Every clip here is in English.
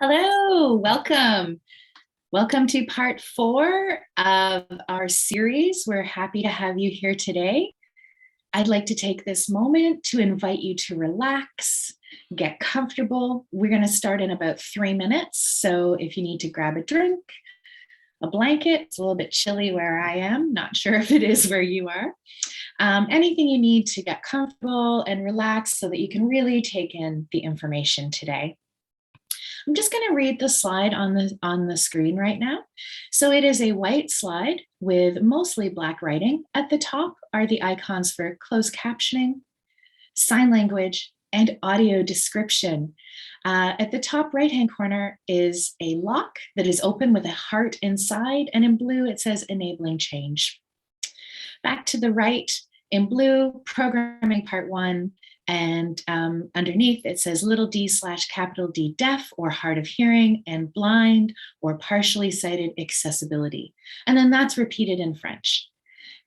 Hello, welcome. Welcome to part 4 of our series. We're happy to have you here today. I'd like to take this moment to invite you to relax, get comfortable. We're going to start in about 3 minutes. So if you need to grab a drink, a blanket, it's a little bit chilly where I am, not sure if it is where you are. Anything you need to get comfortable and relax so that you can really take in the information today. I'm just going to read the slide on the screen right now. So it is a white slide with mostly black writing. At the top are the icons for closed captioning, sign language, and audio description. At the top right-hand corner is a lock that is open with a heart inside, and in blue it says enabling change. Back to the right, in blue, programming part 1, and underneath it says little d/D deaf or hard of hearing, and blind or partially sighted accessibility. And then that's repeated in French.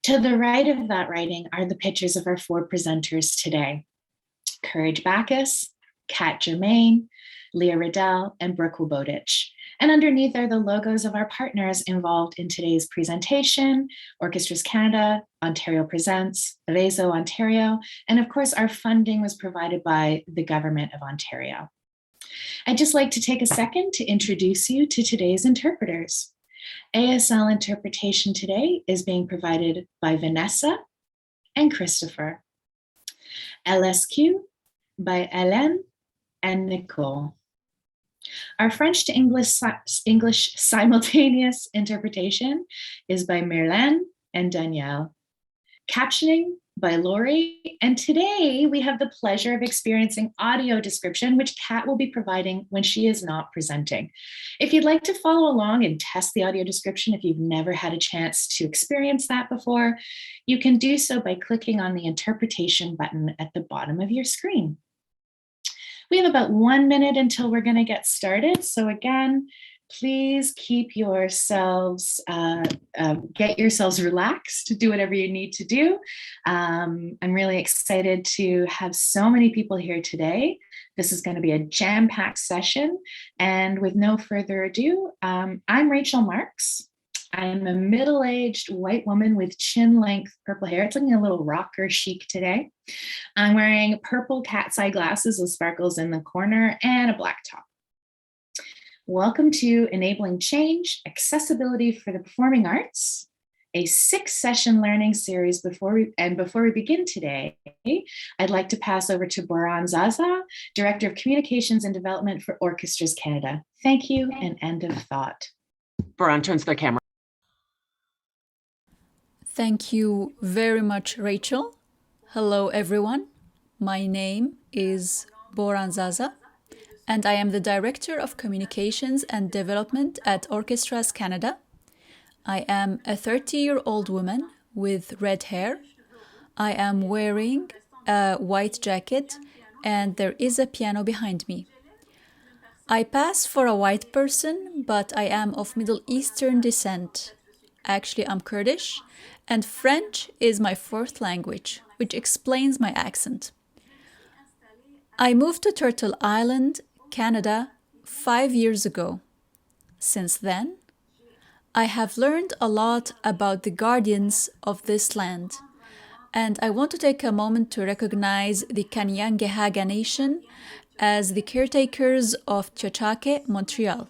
To the right of that writing are the pictures of our 4 presenters today: Courage Bacchus, Kat Germain, Leah Riddel, and Brooke Woboditsch. And underneath are the logos of our partners involved in today's presentation: Orchestras Canada, Ontario Presents, Réseau Ontario, and of course our funding was provided by the Government of Ontario. I'd just like to take a second to introduce you to today's interpreters. ASL interpretation today is being provided by Vanessa and Christopher. LSQ by Hélène and Nicole. Our French to English simultaneous interpretation is by Merlin and Danielle. Captioning by Lori, and today we have the pleasure of experiencing audio description, which Kat will be providing when she is not presenting. If you'd like to follow along and test the audio description, if you've never had a chance to experience that before, you can do so by clicking on the interpretation button at the bottom of your screen. We have about 1 minute until we're going to get started. So again, please keep yourselves, get yourselves relaxed, do whatever you need to do. I'm really excited to have so many people here today. This is going to be a jam-packed session. And with no further ado, I'm Rachel Marks. I'm a middle-aged white woman with chin-length purple hair. It's looking a little rocker chic today. I'm wearing purple cat's eye glasses with sparkles in the corner and a black top. Welcome to Enabling Change, Accessibility for the Performing Arts, a 6-session learning series. Before we begin today, I'd like to pass over to Boran Zaza, Director of Communications and Development for Orchestras Canada. Thank you, and end of thought. Boran turns their camera. Thank you very much, Rachel. Hello, everyone. My name is Boran Zaza, and I am the Director of Communications and Development at Orchestras Canada. I am a 30-year-old woman with red hair. I am wearing a white jacket, and there is a piano behind me. I pass for a white person, but I am of Middle Eastern descent. Actually, I'm Kurdish, and French is my 4th language, which explains my accent. I moved to Turtle Island, Canada, 5 years ago. Since then, I have learned a lot about the guardians of this land, and I want to take a moment to recognize the Kanien'kehá:ka Nation as the caretakers of Tiohtià:ke, Montreal,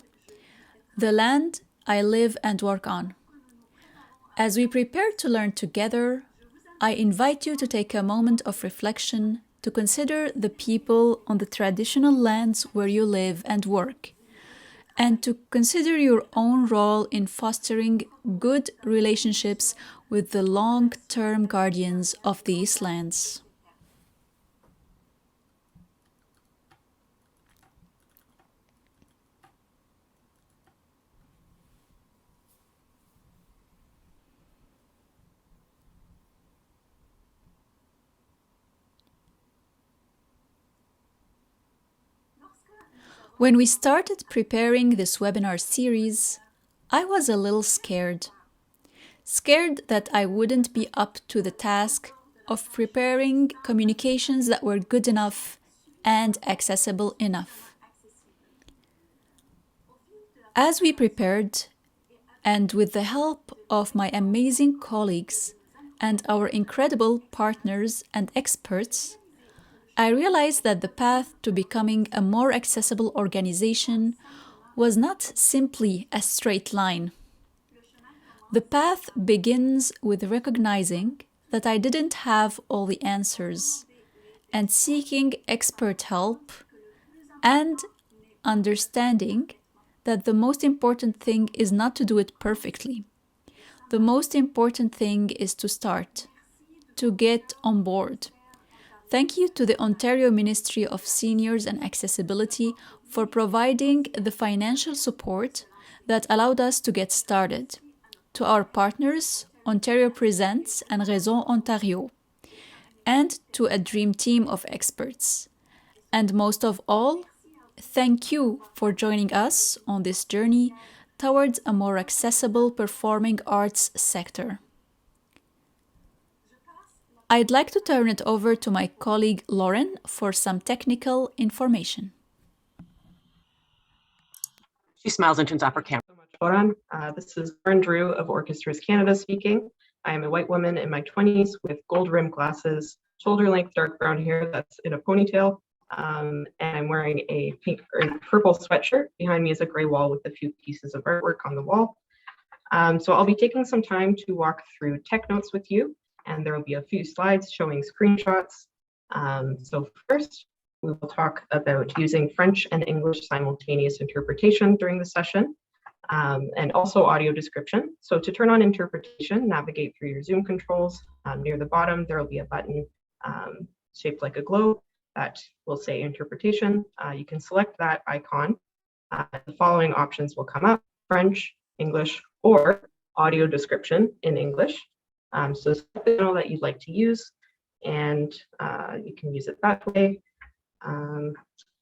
the land I live and work on. As we prepare to learn together, I invite you to take a moment of reflection to consider the people on the traditional lands where you live and work, and to consider your own role in fostering good relationships with the long-term guardians of these lands. When we started preparing this webinar series, I was a little scared. Scared that I wouldn't be up to the task of preparing communications that were good enough and accessible enough. As we prepared, and with the help of my amazing colleagues and our incredible partners and experts, I realized that the path to becoming a more accessible organization was not simply a straight line. The path begins with recognizing that I didn't have all the answers and seeking expert help and understanding that the most important thing is not to do it perfectly. The most important thing is to start, to get on board. Thank you to the Ontario Ministry of Seniors and Accessibility for providing the financial support that allowed us to get started. To our partners, Ontario Presents and Raison Ontario, and to a dream team of experts. And most of all, thank you for joining us on this journey towards a more accessible performing arts sector. I'd like to turn it over to my colleague Lauren for some technical information. She smiles and turns off her camera. Boran. This is Lauren Drew of Orchestras Canada speaking. I am a white woman in my 20s with gold-rimmed glasses, shoulder-length dark brown hair that's in a ponytail, and I'm wearing a pink or purple sweatshirt. Behind me is a gray wall with a few pieces of artwork on the wall. So I'll be taking some time to walk through tech notes with you, and there will be a few slides showing screenshots. So first, we will talk about using French and English simultaneous interpretation during the session, and also audio description. So to turn on interpretation, navigate through your Zoom controls. Near the bottom, there will be a button shaped like a globe that will say interpretation. You can select that icon. The following options will come up: French, English, or audio description in English. So select the channel that you'd like to use, and you can use it that way.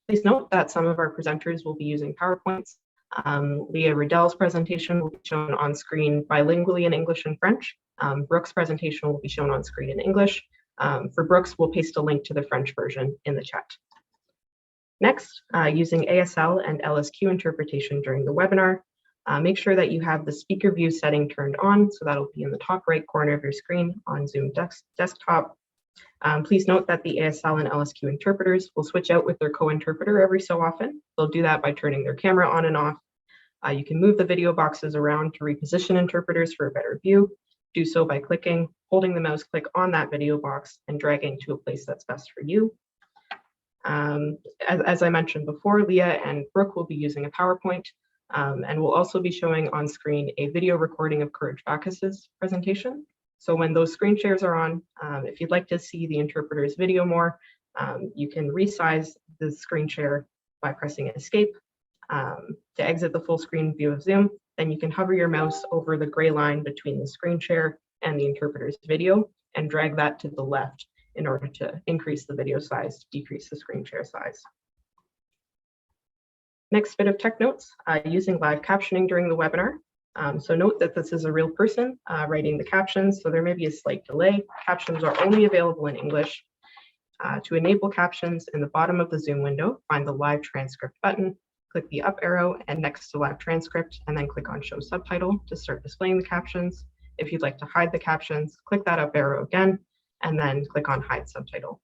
Please note that some of our presenters will be using PowerPoints. Leah Riddel's presentation will be shown on screen bilingually in English and French. Brooke's presentation will be shown on screen in English. For Brooke's, we'll paste a link to the French version in the chat. Next, using ASL and LSQ interpretation during the webinar, make sure that you have the speaker view setting turned on, so that'll be in the top right corner of your screen on Zoom desktop. Please note that the ASL and LSQ interpreters will switch out with their co-interpreter every so often. They'll do that by turning their camera on and off. You can move the video boxes around to reposition interpreters for a better view. Do so by holding the mouse click on that video box and dragging to a place that's best for you. As I mentioned before, Leah and Brooke will be using a PowerPoint, and we'll also be showing on screen a video recording of Courage Bacchus's presentation. So when those screen shares are on, if you'd like to see the interpreter's video more, you can resize the screen share by pressing Escape. To exit the full screen view of Zoom, then you can hover your mouse over the gray line between the screen share and the interpreter's video and drag that to the left in order to increase the video size, decrease the screen share size. Next bit of tech notes, using live captioning during the webinar. So note that this is a real person writing the captions, so there may be a slight delay. Captions are only available in English. To enable captions, in the bottom of the Zoom window, find the live transcript button, click the up arrow and next to live transcript, and then click on show subtitle to start displaying the captions. If you'd like to hide the captions, click that up arrow again, and then click on hide subtitle.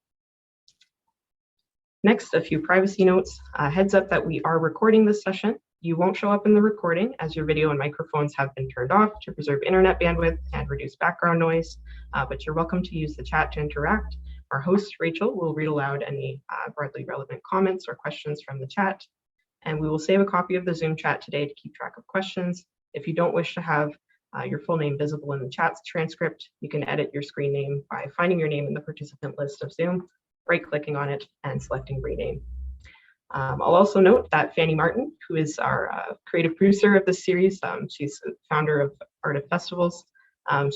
Next, a few privacy notes. Heads up that we are recording this session. You won't show up in the recording as your video and microphones have been turned off to preserve internet bandwidth and reduce background noise, but you're welcome to use the chat to interact. Our host, Rachel, will read aloud any broadly relevant comments or questions from the chat, and we will save a copy of the Zoom chat today to keep track of questions. If you don't wish to have your full name visible in the chat's transcript, you can edit your screen name by finding your name in the participant list of Zoom, right-clicking on it, and selecting rename. I'll also note that Fanny Martin, who is our creative producer of this series, she's the founder of Art of Festivals.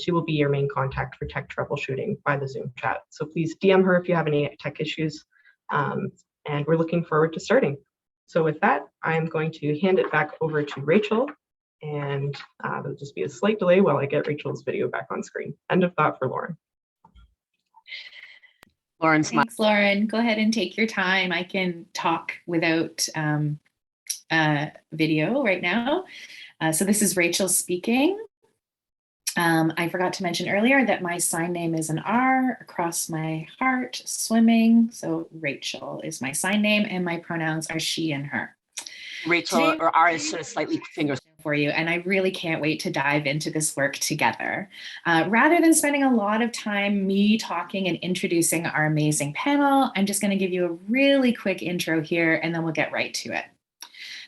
She will be your main contact for tech troubleshooting by the Zoom chat. So please DM her if you have any tech issues, and we're looking forward to starting. So with that, I'm going to hand it back over to Rachel, and there'll just be a slight delay while I get Rachel's video back on screen. End of thought for Lauren. Lauren smiles. Thanks, Lauren. Go ahead and take your time. I can talk without video right now. So this is Rachel speaking. I forgot to mention earlier that my sign name is an R across my heart, swimming. So Rachel is my sign name, and my pronouns are she and her. Rachel, Today, or R is sort of slightly fingers. For you, and I really can't wait to dive into this work together. Rather than spending a lot of time me talking and introducing our amazing panel, I'm just going to give you a really quick intro here, and then we'll get right to it.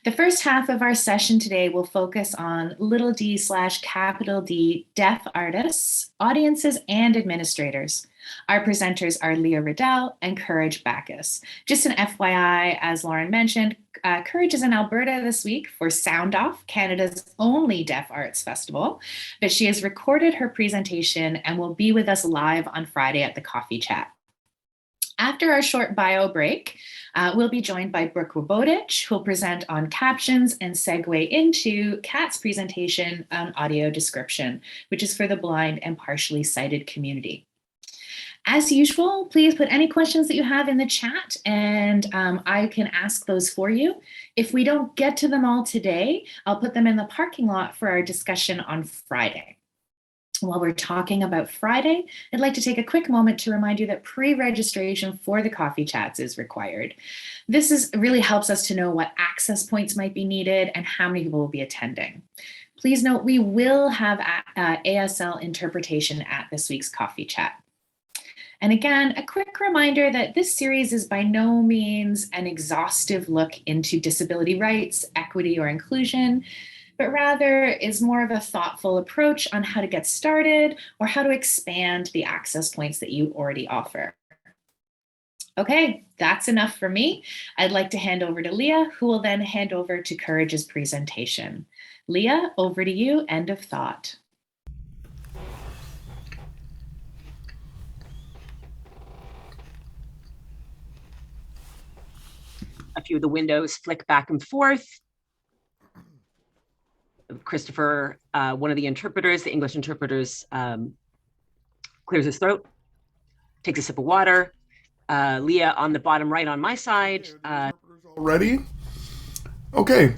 The first half of our session today will focus on little d/capital D deaf artists, audiences, and administrators. Our presenters are Leah Riddel and Courage Bacchus. Just an FYI, as Lauren mentioned, Courage is in Alberta this week for Sound Off, Canada's only deaf arts festival, but she has recorded her presentation and will be with us live on Friday at the coffee chat. After our short bio break, we'll be joined by Brooke Woboditsch, who will present on captions and segue into Kat's presentation on audio description, which is for the blind and partially sighted community. As usual, please put any questions that you have in the chat, and I can ask those for you. If we don't get to them all today, I'll put them in the parking lot for our discussion on Friday. While we're talking about Friday, I'd like to take a quick moment to remind you that pre-registration for the coffee chats is required. This really helps us to know what access points might be needed and how many people will be attending. Please note, we will have ASL interpretation at this week's coffee chat. And again, a quick reminder that this series is by no means an exhaustive look into disability rights, equity, or inclusion, but rather is more of a thoughtful approach on how to get started or how to expand the access points that you already offer. Okay, that's enough for me. I'd like to hand over to Leah, who will then hand over to Courage's presentation. Leah, over to you, end of thought. A few of the windows flick back and forth. Christopher, one of the interpreters, the English interpreters, clears his throat, takes a sip of water. Leah on the bottom right on my side. Already? Okay.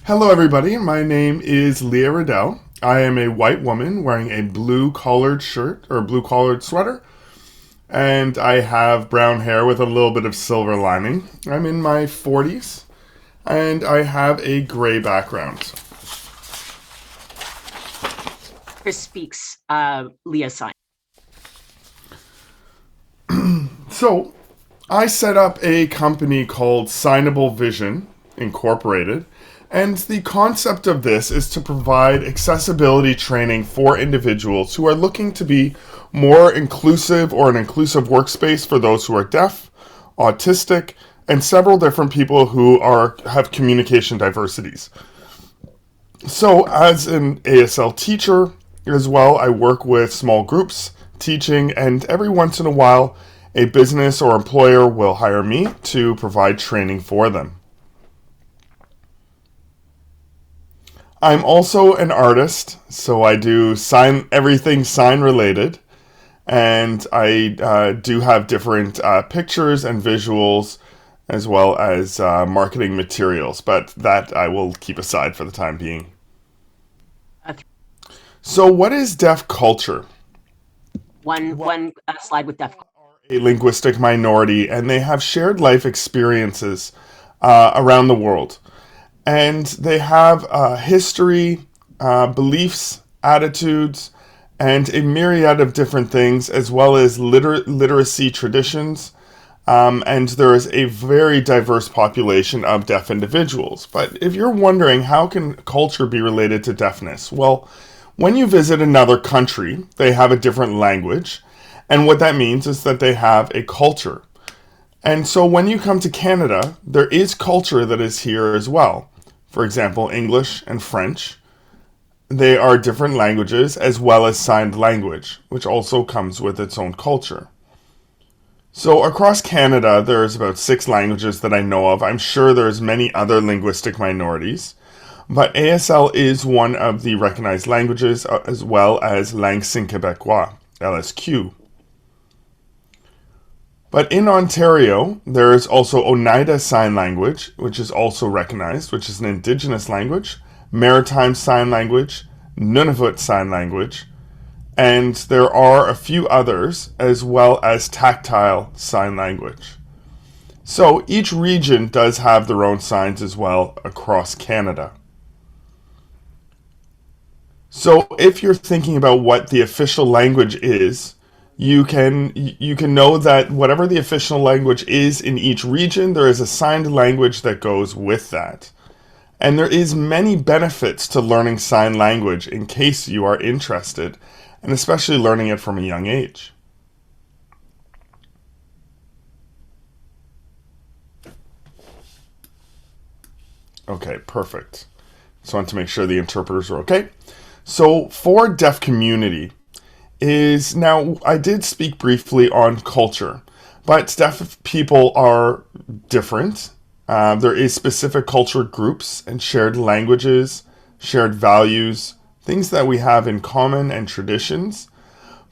Hello, everybody. My name is Leah Riddel. I am a white woman wearing a blue collared shirt or blue collared sweater. And I have brown hair with a little bit of silver lining. I'm in my 40s. And I have a gray background. Chris speaks Leah's sign. So, I set up a company called Signable Vision Incorporated, and the concept of this is to provide accessibility training for individuals who are looking to be more inclusive or an inclusive workspace for those who are deaf, autistic, and several different people who have communication diversities. So, as an ASL teacher as well, I work with small groups, teaching, and every once in a while, a business or employer will hire me to provide training for them. I'm also an artist, so I do everything sign related, and I do have different pictures and visuals as well as marketing materials, but that I will keep aside for the time being. So what is deaf culture? One slide with deaf. A linguistic minority, and they have shared life experiences around the world. And they have history, beliefs, attitudes, and a myriad of different things, as well as literacy traditions. And there is a very diverse population of deaf individuals. But if you're wondering, how can culture be related to deafness? Well, when you visit another country, they have a different language. And what that means is that they have a culture. And so when you come to Canada, there is culture that is here as well. For example, English and French. They are different languages as well as signed language, which also comes with its own culture. So across Canada, there's about 6 languages that I know of. I'm sure there's many other linguistic minorities. But ASL is one of the recognized languages, as well as Langue Signe Québécois, LSQ. But in Ontario, there is also Oneida Sign Language, which is also recognized, which is an Indigenous language, Maritime Sign Language, Nunavut Sign Language, and there are a few others, as well as Tactile Sign Language. So each region does have their own signs as well across Canada. So if you're thinking about what the official language is, you can know that whatever the official language is in each region, there is a signed language that goes with that. And there is many benefits to learning sign language in case you are interested, and especially learning it from a young age. Okay, perfect. Just want to make sure the interpreters are okay. So for deaf community is, now I did speak briefly on culture, but deaf people are different. There is specific culture groups and shared languages, shared values, things that we have in common and traditions.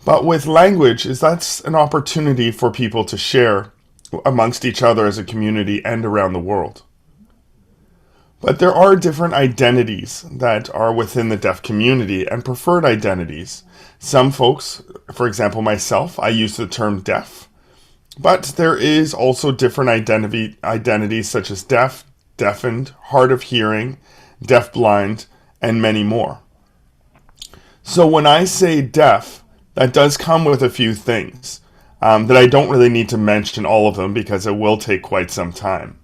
But with language, that's an opportunity for people to share amongst each other as a community and around the world. But there are different identities that are within the deaf community and preferred identities. Some folks, for example myself, I use the term deaf, but there is also different identities such as deaf, deafened, hard of hearing, deafblind, and many more. So when I say deaf, that does come with a few things that I don't really need to mention all of them because it will take quite some time.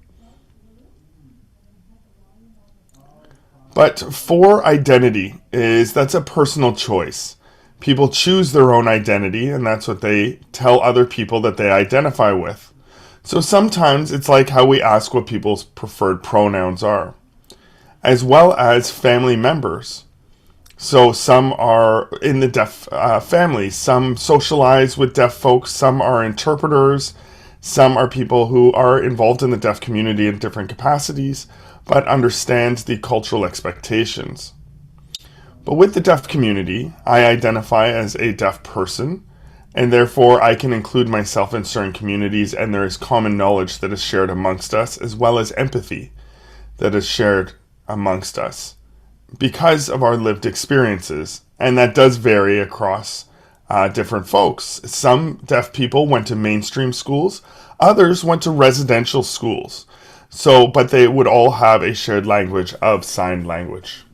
But for identity that's a personal choice. People choose their own identity, and that's what they tell other people that they identify with. So sometimes it's like how we ask what people's preferred pronouns are, as well as family members. So some are in the deaf family, some socialize with deaf folks, some are interpreters, some are people who are involved in the deaf community in different capacities, but understand the cultural expectations. But with the deaf community, I identify as a deaf person, and therefore I can include myself in certain communities, and there is common knowledge that is shared amongst us, as well as empathy that is shared amongst us because of our lived experiences. And that does vary across different folks. Some deaf people went to mainstream schools, others went to residential schools. But they would all have a shared language of sign language.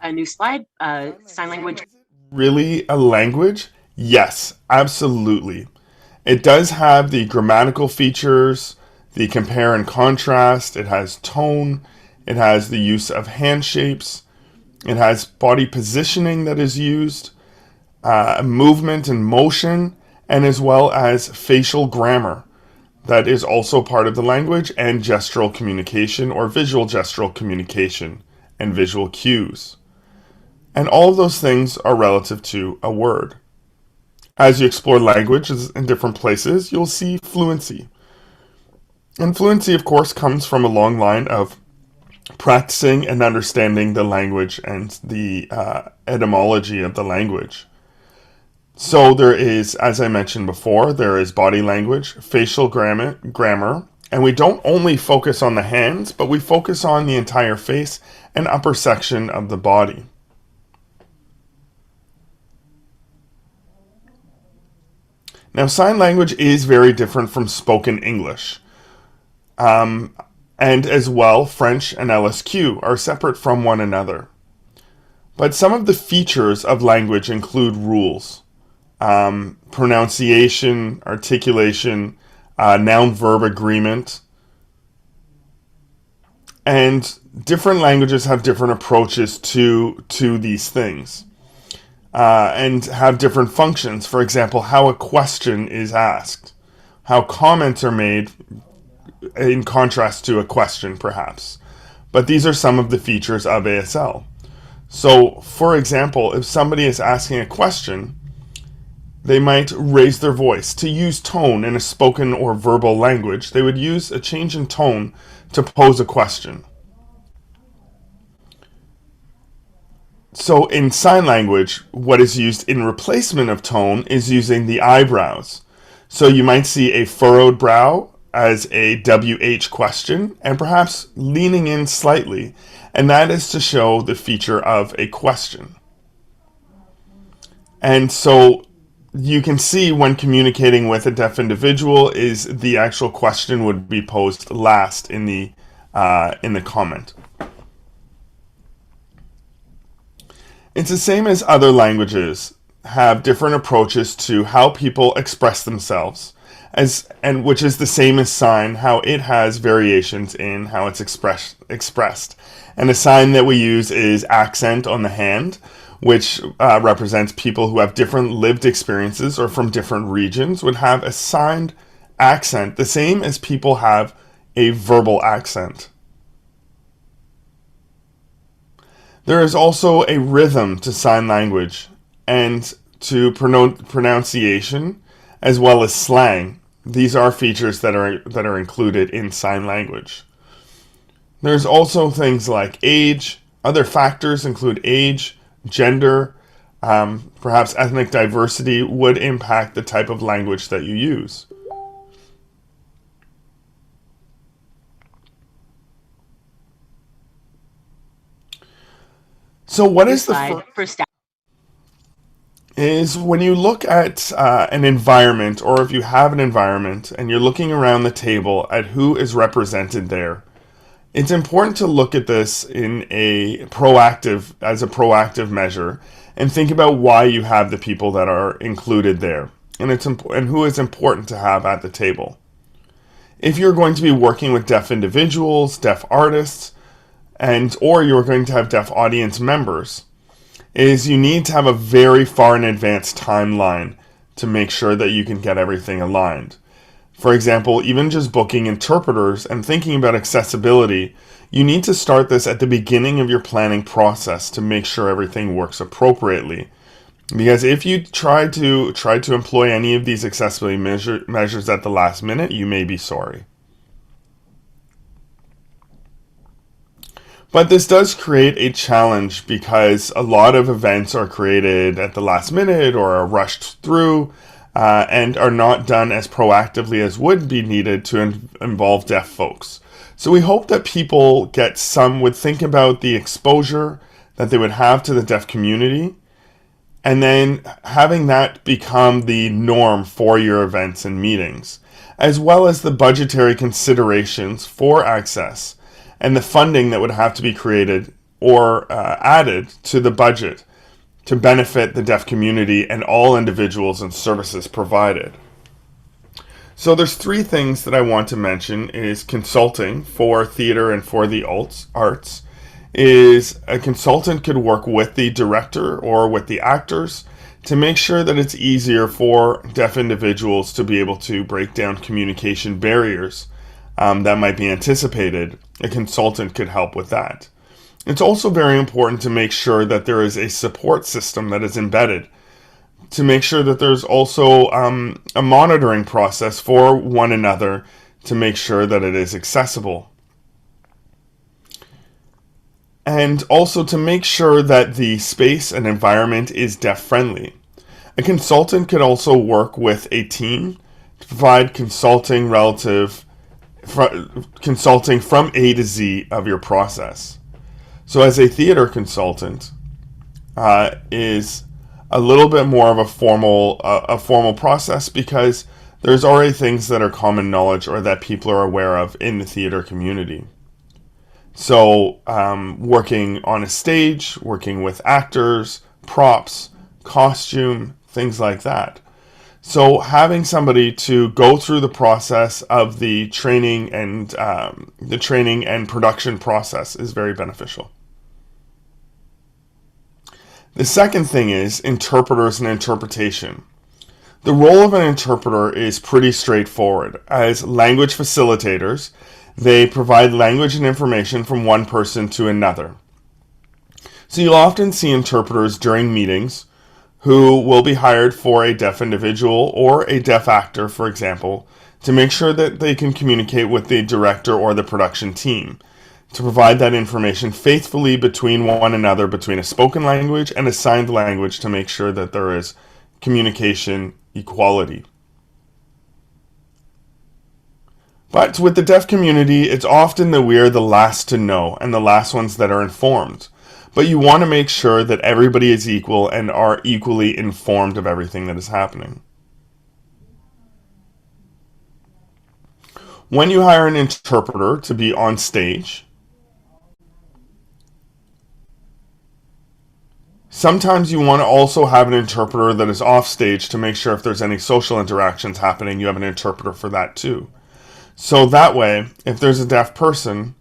A new slide, sign language. Really a language? Yes, absolutely. It does have the grammatical features, the compare and contrast, it has tone, it has the use of hand shapes, it has body positioning that is used, movement and motion, and as well as facial grammar. That is also part of the language, and gestural communication or visual gestural communication and visual cues. And all of those things are relative to a word. As you explore languages in different places, you'll see fluency. And fluency, of course, comes from a long line of practicing and understanding the language and the etymology of the language. So there is, as I mentioned before, there is body language, facial grammar, and we don't only focus on the hands, but we focus on the entire face and upper section of the body. Now, sign language is very different from spoken English. And as well, French and LSQ are separate from one another. But some of the features of language include rules, pronunciation, articulation, noun-verb agreement. And different languages have different approaches to these things. And have different functions. For example, how a question is asked, how comments are made in contrast to a question, perhaps. But these are some of the features of ASL. So, for example, if somebody is asking a question, they might raise their voice. To use tone in a spoken or verbal language, they would use a change in tone to pose a question. So in sign language, what is used in replacement of tone is using the eyebrows. So you might see a furrowed brow as a WH question and perhaps leaning in slightly, and that is to show the feature of a question. And so you can see when communicating with a deaf individual is the actual question would be posed last in the comment. It's the same as other languages have different approaches to how people express themselves, and which is the same as sign, how it has variations in how it's expressed. And a sign that we use is accent on the hand, which represents people who have different lived experiences or from different regions would have a signed accent, the same as people have a verbal accent. There is also a rhythm to sign language and to pronunciation, as well as slang. These are features that are included in sign language. There's also things like age. Other factors include age, gender, perhaps ethnic diversity would impact the type of language that you use. So what is the first is when you look at an environment, or if you have an environment and you're looking around the table at who is represented there, it's important to look at this as a proactive measure and think about why you have the people that are included there and who is important to have at the table. If you're going to be working with deaf individuals, deaf artists, or you're going to have deaf audience members, is you need to have a very far in advance timeline to make sure that you can get everything aligned. For example, even just booking interpreters and thinking about accessibility, you need to start this at the beginning of your planning process to make sure everything works appropriately. Because if you try to employ any of these accessibility measures at the last minute, you may be sorry. But this does create a challenge because a lot of events are created at the last minute or are rushed through and are not done as proactively as would be needed to involve deaf folks. So we hope that people would think about the exposure that they would have to the deaf community, and then having that become the norm for your events and meetings, as well as the budgetary considerations for access and the funding that would have to be created or added to the budget to benefit the deaf community and all individuals and services provided. So there's three things that I want to mention is consulting for theater and for the arts. Is a consultant could work with the director or with the actors to make sure that it's easier for deaf individuals to be able to break down communication barriers that might be anticipated. A consultant could help with that. It's also very important to make sure that there is a support system that is embedded, to make sure that there's also a monitoring process for one another to make sure that it is accessible. And also to make sure that the space and environment is deaf-friendly. A consultant could also work with a team to provide consulting from A to Z of your process. So as a theater consultant is a little bit more of a formal process because there's already things that are common knowledge or that people are aware of in the theater community. So working on a stage, working with actors, props, costume, things like that. So having somebody to go through the process of the training and production process is very beneficial. The second thing is interpreters and interpretation. The role of an interpreter is pretty straightforward. As language facilitators, they provide language and information from one person to another. So you'll often see interpreters during meetings who will be hired for a deaf individual or a deaf actor, for example, to make sure that they can communicate with the director or the production team, to provide that information faithfully between one another, between a spoken language and a signed language, to make sure that there is communication equality. But with the deaf community, it's often that we are the last to know and the last ones that are informed. But you want to make sure that everybody is equal and are equally informed of everything that is happening. When you hire an interpreter to be on stage, sometimes you want to also have an interpreter that is off stage to make sure if there's any social interactions happening, you have an interpreter for that too. So that way, if there's a deaf person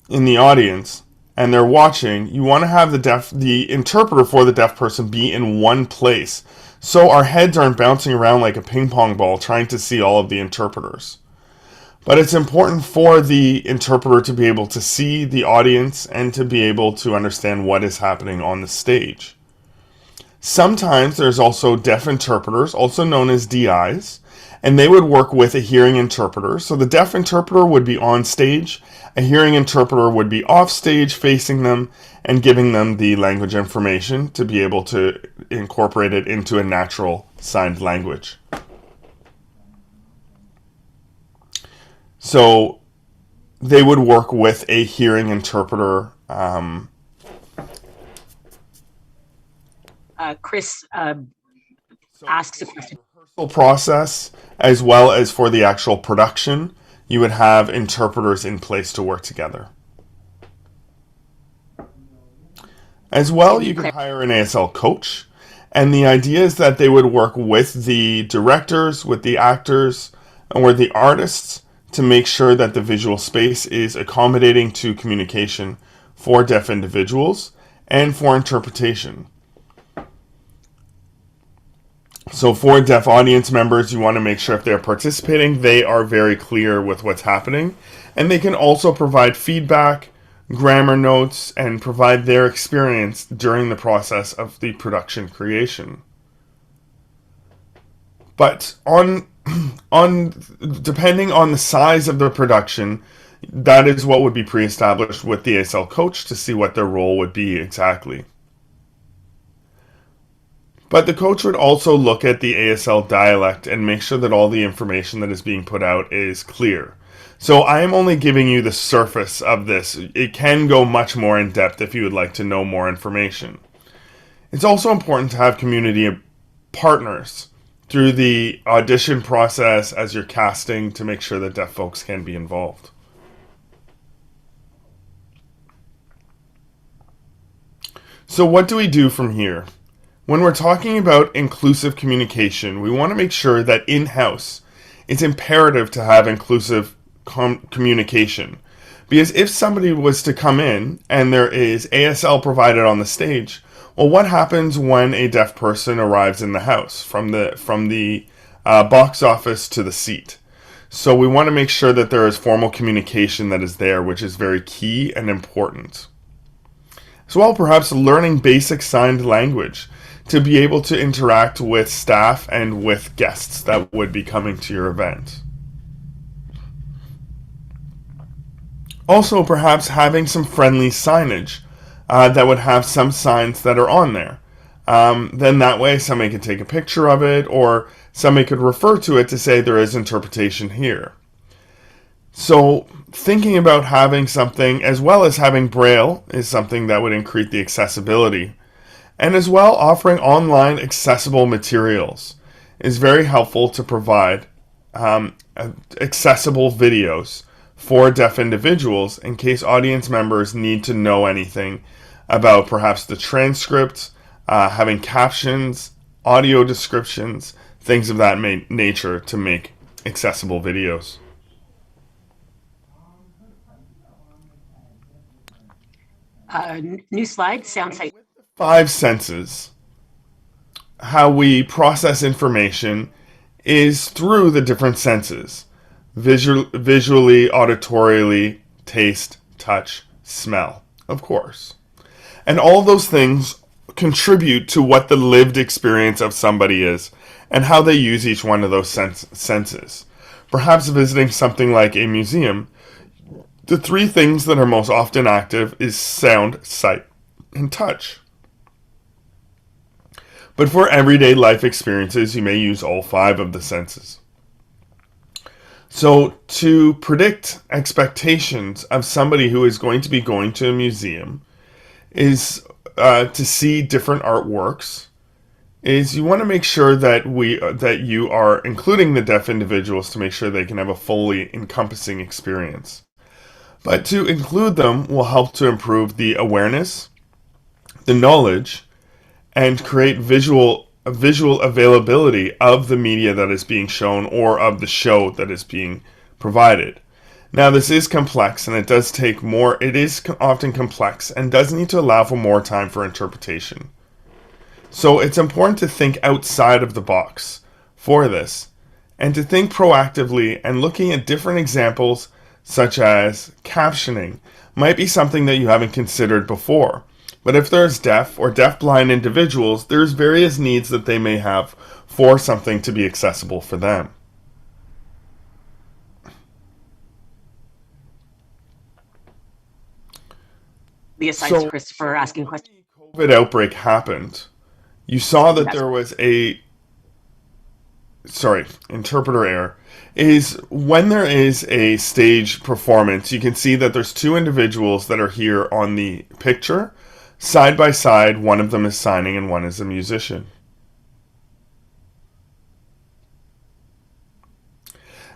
in the audience and they're watching, you want to have the interpreter for the deaf person be in one place, so our heads aren't bouncing around like a ping pong ball trying to see all of the interpreters. But it's important for the interpreter to be able to see the audience and to be able to understand what is happening on the stage. Sometimes there's also deaf interpreters, also known as DIs, and they would work with a hearing interpreter. So the deaf interpreter would be on stage, a hearing interpreter would be off stage facing them and giving them the language information to be able to incorporate it into a natural signed language. So they would work with a hearing interpreter. Chris asks a question. Rehearsal process, as well as for the actual production, you would have interpreters in place to work together. As well, you could hire an ASL coach, and the idea is that they would work with the directors, with the actors, and with the artists to make sure that the visual space is accommodating to communication for deaf individuals and for interpretation. So for deaf audience members, you want to make sure if they're participating, they are very clear with what's happening. And they can also provide feedback, grammar notes, and provide their experience during the process of the production creation. But depending on the size of the production, that is what would be pre-established with the ASL coach to see what their role would be exactly. But the coach would also look at the ASL dialect and make sure that all the information that is being put out is clear. So I am only giving you the surface of this. It can go much more in depth if you would like to know more information. It's also important to have community partners through the audition process as you're casting to make sure that deaf folks can be involved. So what do we do from here? When we're talking about inclusive communication, we want to make sure that in-house, it's imperative to have inclusive communication. Because if somebody was to come in and there is ASL provided on the stage, well, what happens when a deaf person arrives in the house from the box office to the seat? So we want to make sure that there is formal communication that is there, which is very key and important. As well, perhaps learning basic signed language to be able to interact with staff and with guests that would be coming to your event. Also, perhaps having some friendly signage that would have some signs that are on there. Then that way somebody could take a picture of it, or somebody could refer to it to say there is interpretation here. So thinking about having something, as well as having Braille, is something that would increase the accessibility. And as well, offering online accessible materials is very helpful to provide accessible videos for deaf individuals in case audience members need to know anything about perhaps the transcript, having captions, audio descriptions, things of that nature to make accessible videos. New slide, sound site. 5 senses, how we process information is through the different senses. Visually, auditorily, taste, touch, smell, of course. And all those things contribute to what the lived experience of somebody is and how they use each one of those senses. Perhaps visiting something like a museum, The three things that are most often active is sound, sight, and touch. But for everyday life experiences, you may use all five of the senses. So to predict expectations of somebody who is going to be going to a museum is to see different artworks, is you want to make sure that you are including the deaf individuals to make sure they can have a fully encompassing experience. But to include them will help to improve the awareness, the knowledge, and create visual availability of the media that is being shown or of the show that is being provided. Now, this is complex and it is often complex and does need to allow for more time for interpretation. So it's important to think outside of the box for this and to think proactively, and looking at different examples such as captioning might be something that you haven't considered before. But if there's deaf or deaf-blind individuals, there's various needs that they may have for something to be accessible for them. Leah, thanks, Christopher, for asking questions. When the COVID outbreak happened, you saw that there was interpreter error, is when there is a stage performance, you can see that there's two individuals that are here on the picture, side by side. One of them is signing and one is a musician.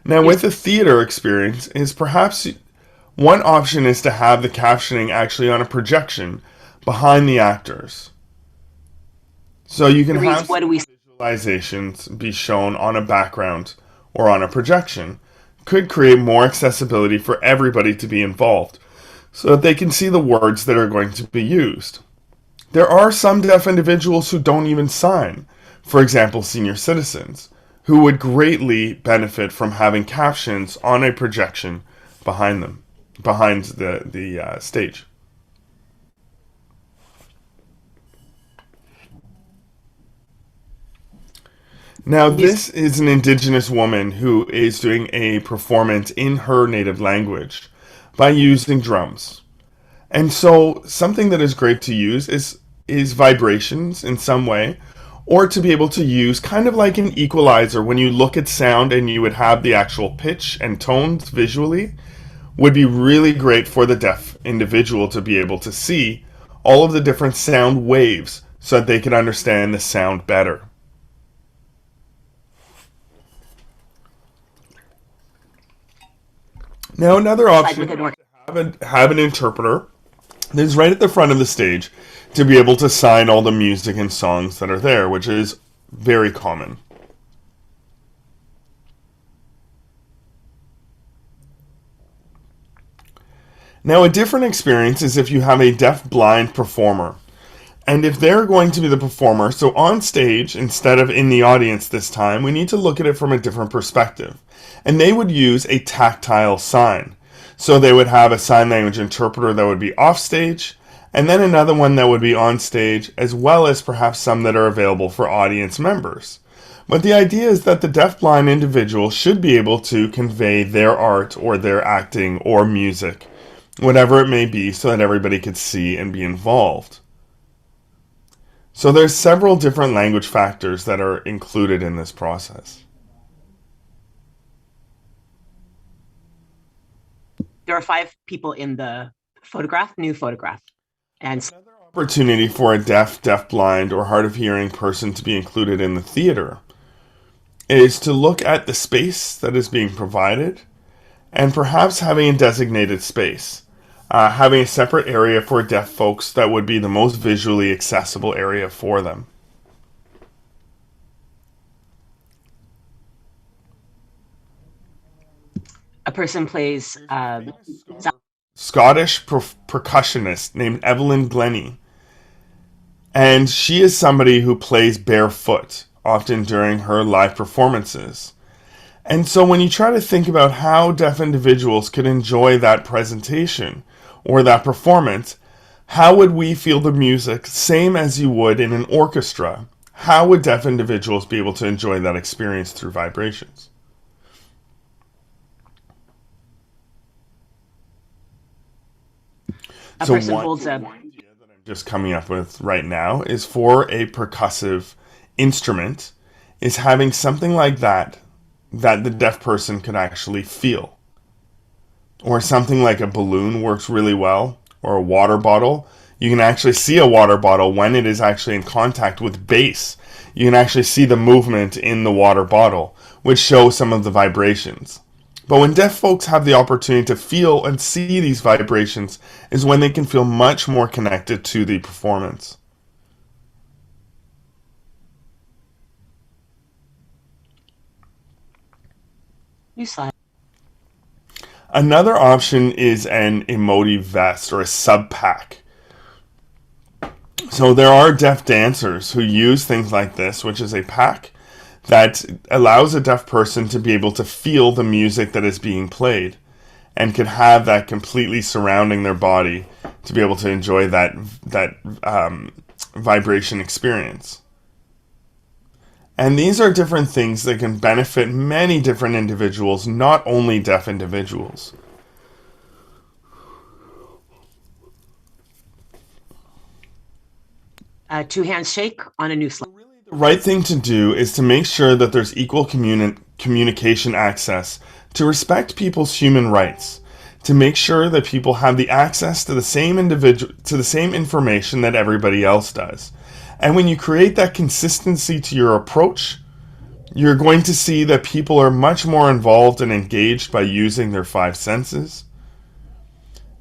Now, with the theater experience, is perhaps one option is to have the captioning actually on a projection behind the actors. So you can have visualizations be shown on a background or on a projection. Could create more accessibility for everybody to be involved so that they can see the words that are going to be used. There are some deaf individuals who don't even sign, for example, senior citizens, who would greatly benefit from having captions on a projection behind them, behind the stage. Now, this is an Indigenous woman who is doing a performance in her native language by using drums. And so something that is great to use is vibrations in some way, or to be able to use kind of like an equalizer when you look at sound and you would have the actual pitch and tones visually, would be really great for the deaf individual to be able to see all of the different sound waves so that they can understand the sound better. Now, another option is to have an interpreter that is right at the front of the stage to be able to sign all the music and songs that are there, which is very common. Now, a different experience is if you have a deaf-blind performer. And if they're going to be the performer, so on stage, instead of in the audience this time, we need to look at it from a different perspective. And they would use a tactile sign. So they would have a sign language interpreter that would be off stage, and then another one that would be on stage, as well as perhaps some that are available for audience members. But the idea is that the deaf-blind individual should be able to convey their art or their acting or music, whatever it may be, so that everybody could see and be involved. So there's several different language factors that are included in this process. There are 5 people in the new photograph. And another opportunity for a deaf-blind, or hard of hearing person to be included in the theater is to look at the space that is being provided and perhaps having a designated space. Having a separate area for deaf folks that would be the most visually accessible area for them. a person plays Scottish percussionist named Evelyn Glennie. And she is somebody who plays barefoot, often during her live performances. And so when you try to think about how deaf individuals could enjoy that presentation or that performance, how would we feel the music same as you would in an orchestra? How would deaf individuals be able to enjoy that experience through vibrations? A So person one holds a idea that I'm just coming up with right now is for a percussive instrument is having something like that that the deaf person could actually feel. Or something like a balloon works really well, or a water bottle. You can actually see a water bottle when it is actually in contact with bass. You can actually see the movement in the water bottle, which shows some of the vibrations. But when deaf folks have the opportunity to feel and see these vibrations is when they can feel much more connected to the performance. new slide. Another option is an emotive vest or a sub pack. So there are deaf dancers who use things like this, which is a pack that allows a deaf person to be able to feel the music that is being played and could have that completely surrounding their body to be able to enjoy that vibration experience. And these are different things that can benefit many different individuals, not only deaf individuals. Two hands shake on a new slide. The right thing to do is to make sure that there's equal communication access, to respect people's human rights, to make sure that people have the access to the same information that everybody else does. And when you create that consistency to your approach, you're going to see that people are much more involved and engaged by using their five senses.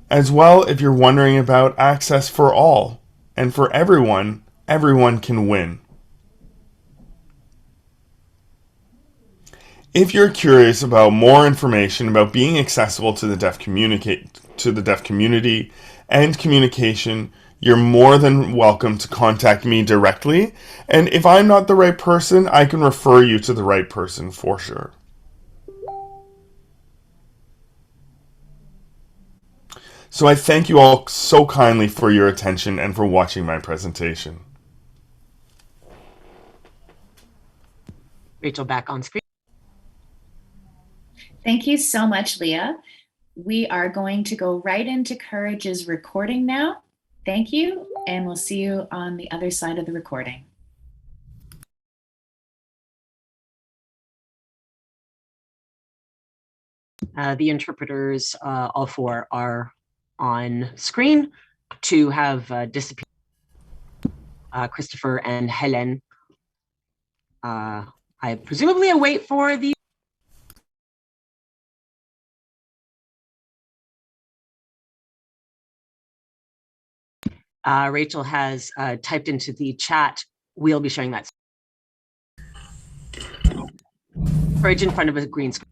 As well, if you're wondering about access for all and for everyone, everyone can win. If you're curious about more information about being accessible to the deaf community and communication, you're more than welcome to contact me directly. And if I'm not the right person, I can refer you to the right person for sure. So I thank you all so kindly for your attention and for watching my presentation. Rachel, back on screen. Thank you so much, Leah. We are going to go right into Courage's recording now. Thank you, and we'll see you on the other side of the recording. The interpreters, all four, are on screen to have disappeared. Christopher and Helen. I presumably await for the Rachel has typed into the chat. We'll be sharing that. Courage in front of a green screen.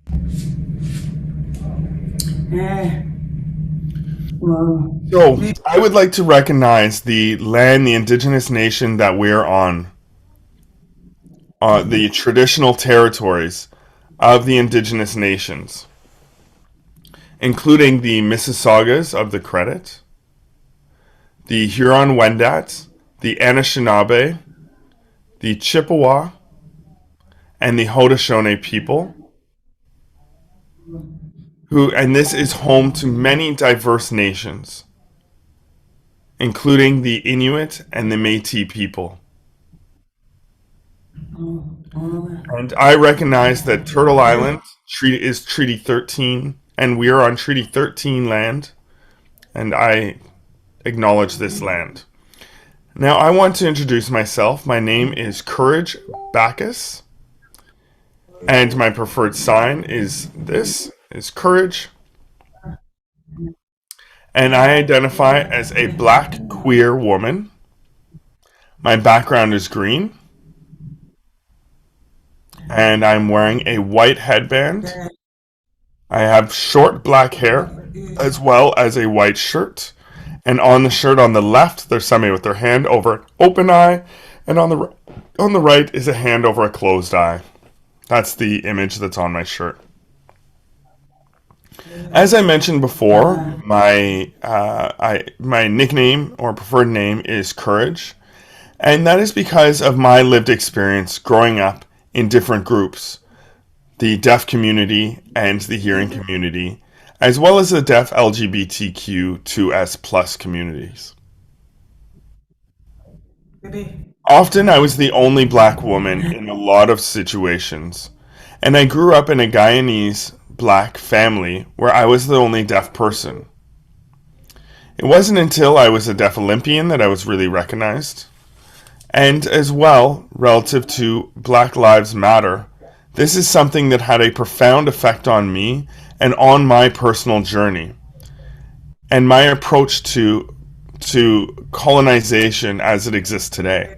So, I would like to recognize the land, the Indigenous nation that we're on. The traditional territories of the Indigenous Nations, including the Mississaugas of the Credit, the Huron-Wendat, the Anishinaabe, the Chippewa, and the Haudenosaunee people, and this is home to many diverse nations, including the Inuit and the Métis people. And I recognize that Turtle Island is Treaty 13, and we are on Treaty 13 land, and I acknowledge this land. Now I want to introduce myself. My name is Courage Bacchus, and my preferred sign is Courage. And I identify as a black queer woman. My background is green. And I'm wearing a white headband. I have short black hair, as well as a white shirt. And on the shirt on the left, there's somebody with their hand over an open eye. And on the right is a hand over a closed eye. That's the image that's on my shirt. As I mentioned before, my nickname or preferred name is Courage. And that is because of my lived experience growing up in different groups, the deaf community and the hearing community, as well as the deaf LGBTQ2S plus communities. Often I was the only black woman in a lot of situations, and I grew up in a Guyanese black family where I was the only deaf person. It wasn't until I was a deaf Olympian that I was really recognized. And as well, relative to Black Lives Matter, this is something that had a profound effect on me and on my personal journey and my approach to colonization as it exists today,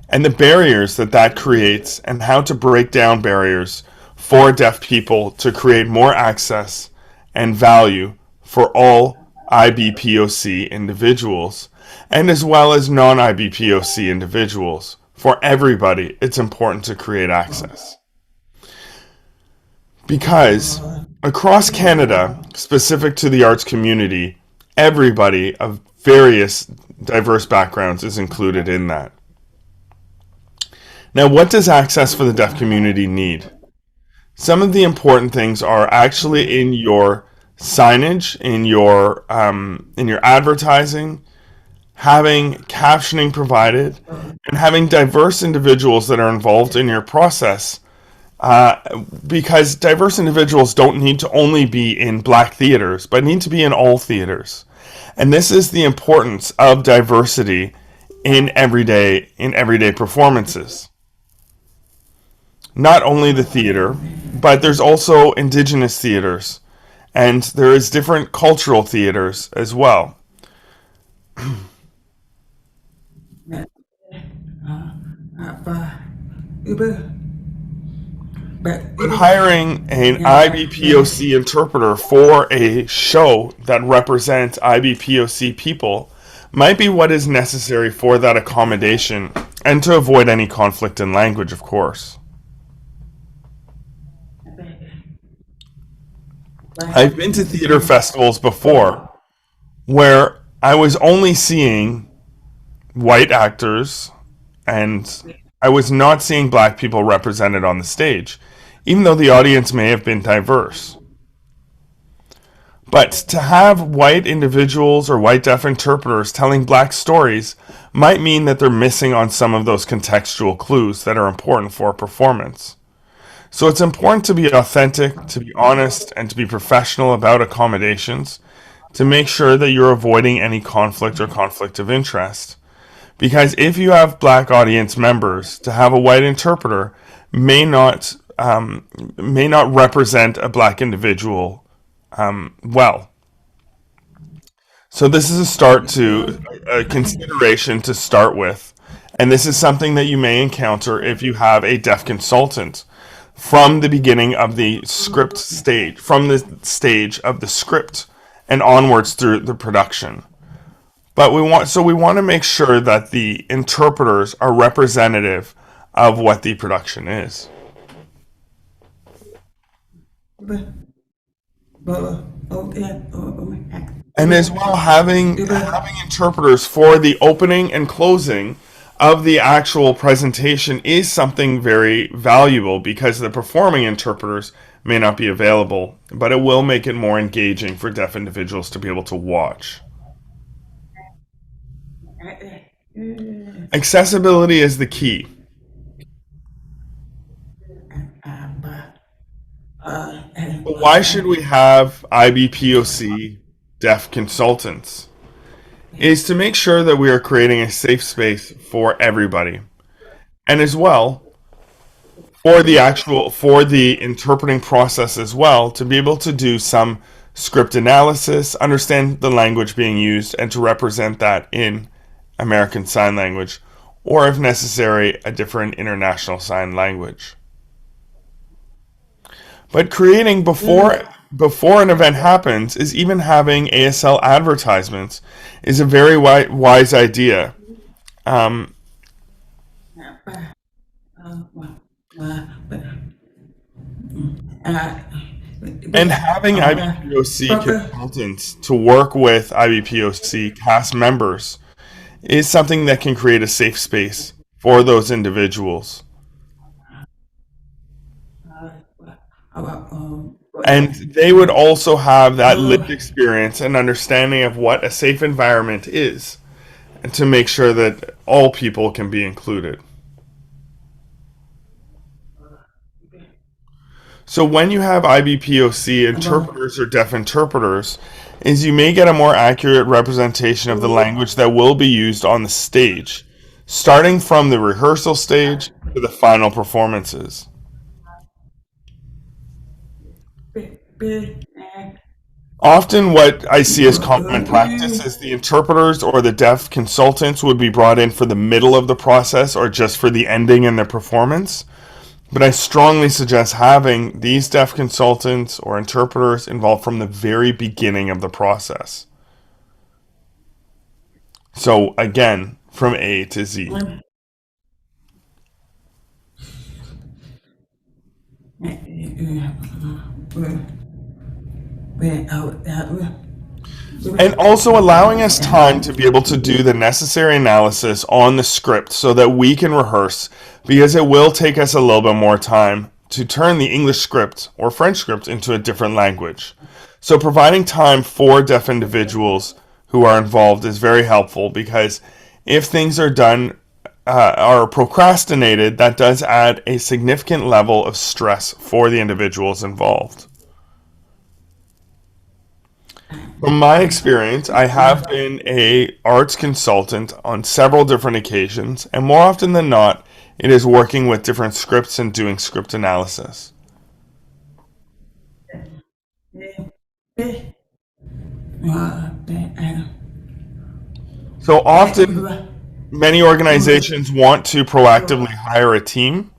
and the barriers that that creates, and how to break down barriers for deaf people to create more access and value for all IBPOC individuals, and as well as non-IBPOC individuals. For everybody, it's important to create access. Because across Canada, specific to the arts community, everybody of various diverse backgrounds is included in that. Now, what does access for the deaf community need? Some of the important things are actually in your signage, in your advertising, having captioning provided, and having diverse individuals that are involved in your process. Because diverse individuals don't need to only be in black theaters, but need to be in all theaters. And this is the importance of diversity in everyday performances. Not only the theater, but there's also Indigenous theaters, and there is different cultural theaters as well. But hiring an IBPOC interpreter for a show that represents IBPOC people might be what is necessary for that accommodation, and to avoid any conflict in language, of course. I've been to theater festivals before where I was only seeing white actors, and I was not seeing black people represented on the stage, even though the audience may have been diverse. But to have white individuals or white deaf interpreters telling black stories might mean that they're missing on some of those contextual clues that are important for a performance. So it's important to be authentic, to be honest, and to be professional about accommodations, to make sure that you're avoiding any conflict or conflict of interest. Because if you have black audience members, to have a white interpreter may not represent a black individual well. So this is a consideration to start with, and this is something that you may encounter if you have a deaf consultant from the beginning of the script stage, from the stage of the script and onwards through the production. But we want to make sure that the interpreters are representative of what the production is. And as well, having interpreters for the opening and closing of the actual presentation is something very valuable, because the performing interpreters may not be available, but it will make it more engaging for deaf individuals to be able to watch. Accessibility is the key. But why should we have IBPOC deaf consultants? Is to make sure that we are creating a safe space for everybody. And as well, for the interpreting process as well, to be able to do some script analysis, understand the language being used, and to represent that in American Sign Language, or if necessary, a different international sign language. But creating before an event happens, is even having ASL advertisements, is a very wise idea. And having IBPOC consultants to work with IBPOC cast members is something that can create a safe space for those individuals. And they would also have that lived experience and understanding of what a safe environment is, and to make sure that all people can be included. So when you have IBPOC interpreters or deaf interpreters, is you may get a more accurate representation of the language that will be used on the stage, starting from the rehearsal stage to the final performances. Often what I see as common practice is the interpreters or the deaf consultants would be brought in for the middle of the process or just for the ending in the performance. But I strongly suggest having these deaf consultants or interpreters involved from the very beginning of the process. So again, from A to Z. And also allowing us time to be able to do the necessary analysis on the script so that we can rehearse, because it will take us a little bit more time to turn the English script or French script into a different language. So providing time for deaf individuals who are involved is very helpful, because if things are done are procrastinated, that does add a significant level of stress for the individuals involved. From my experience, I have been a arts consultant on several different occasions, and more often than not, it is working with different scripts and doing script analysis. So often, many organizations want to proactively hire a team,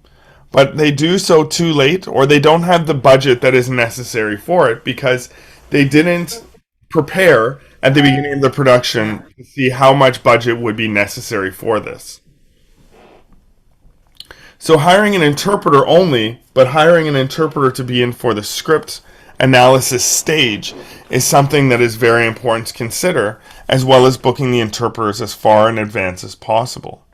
but they do so too late, or they don't have the budget that is necessary for it because they didn't prepare at the beginning of the production to see how much budget would be necessary for this. So hiring an interpreter only, but hiring an interpreter to be in for the script analysis stage is something that is very important to consider, as well as booking the interpreters as far in advance as possible.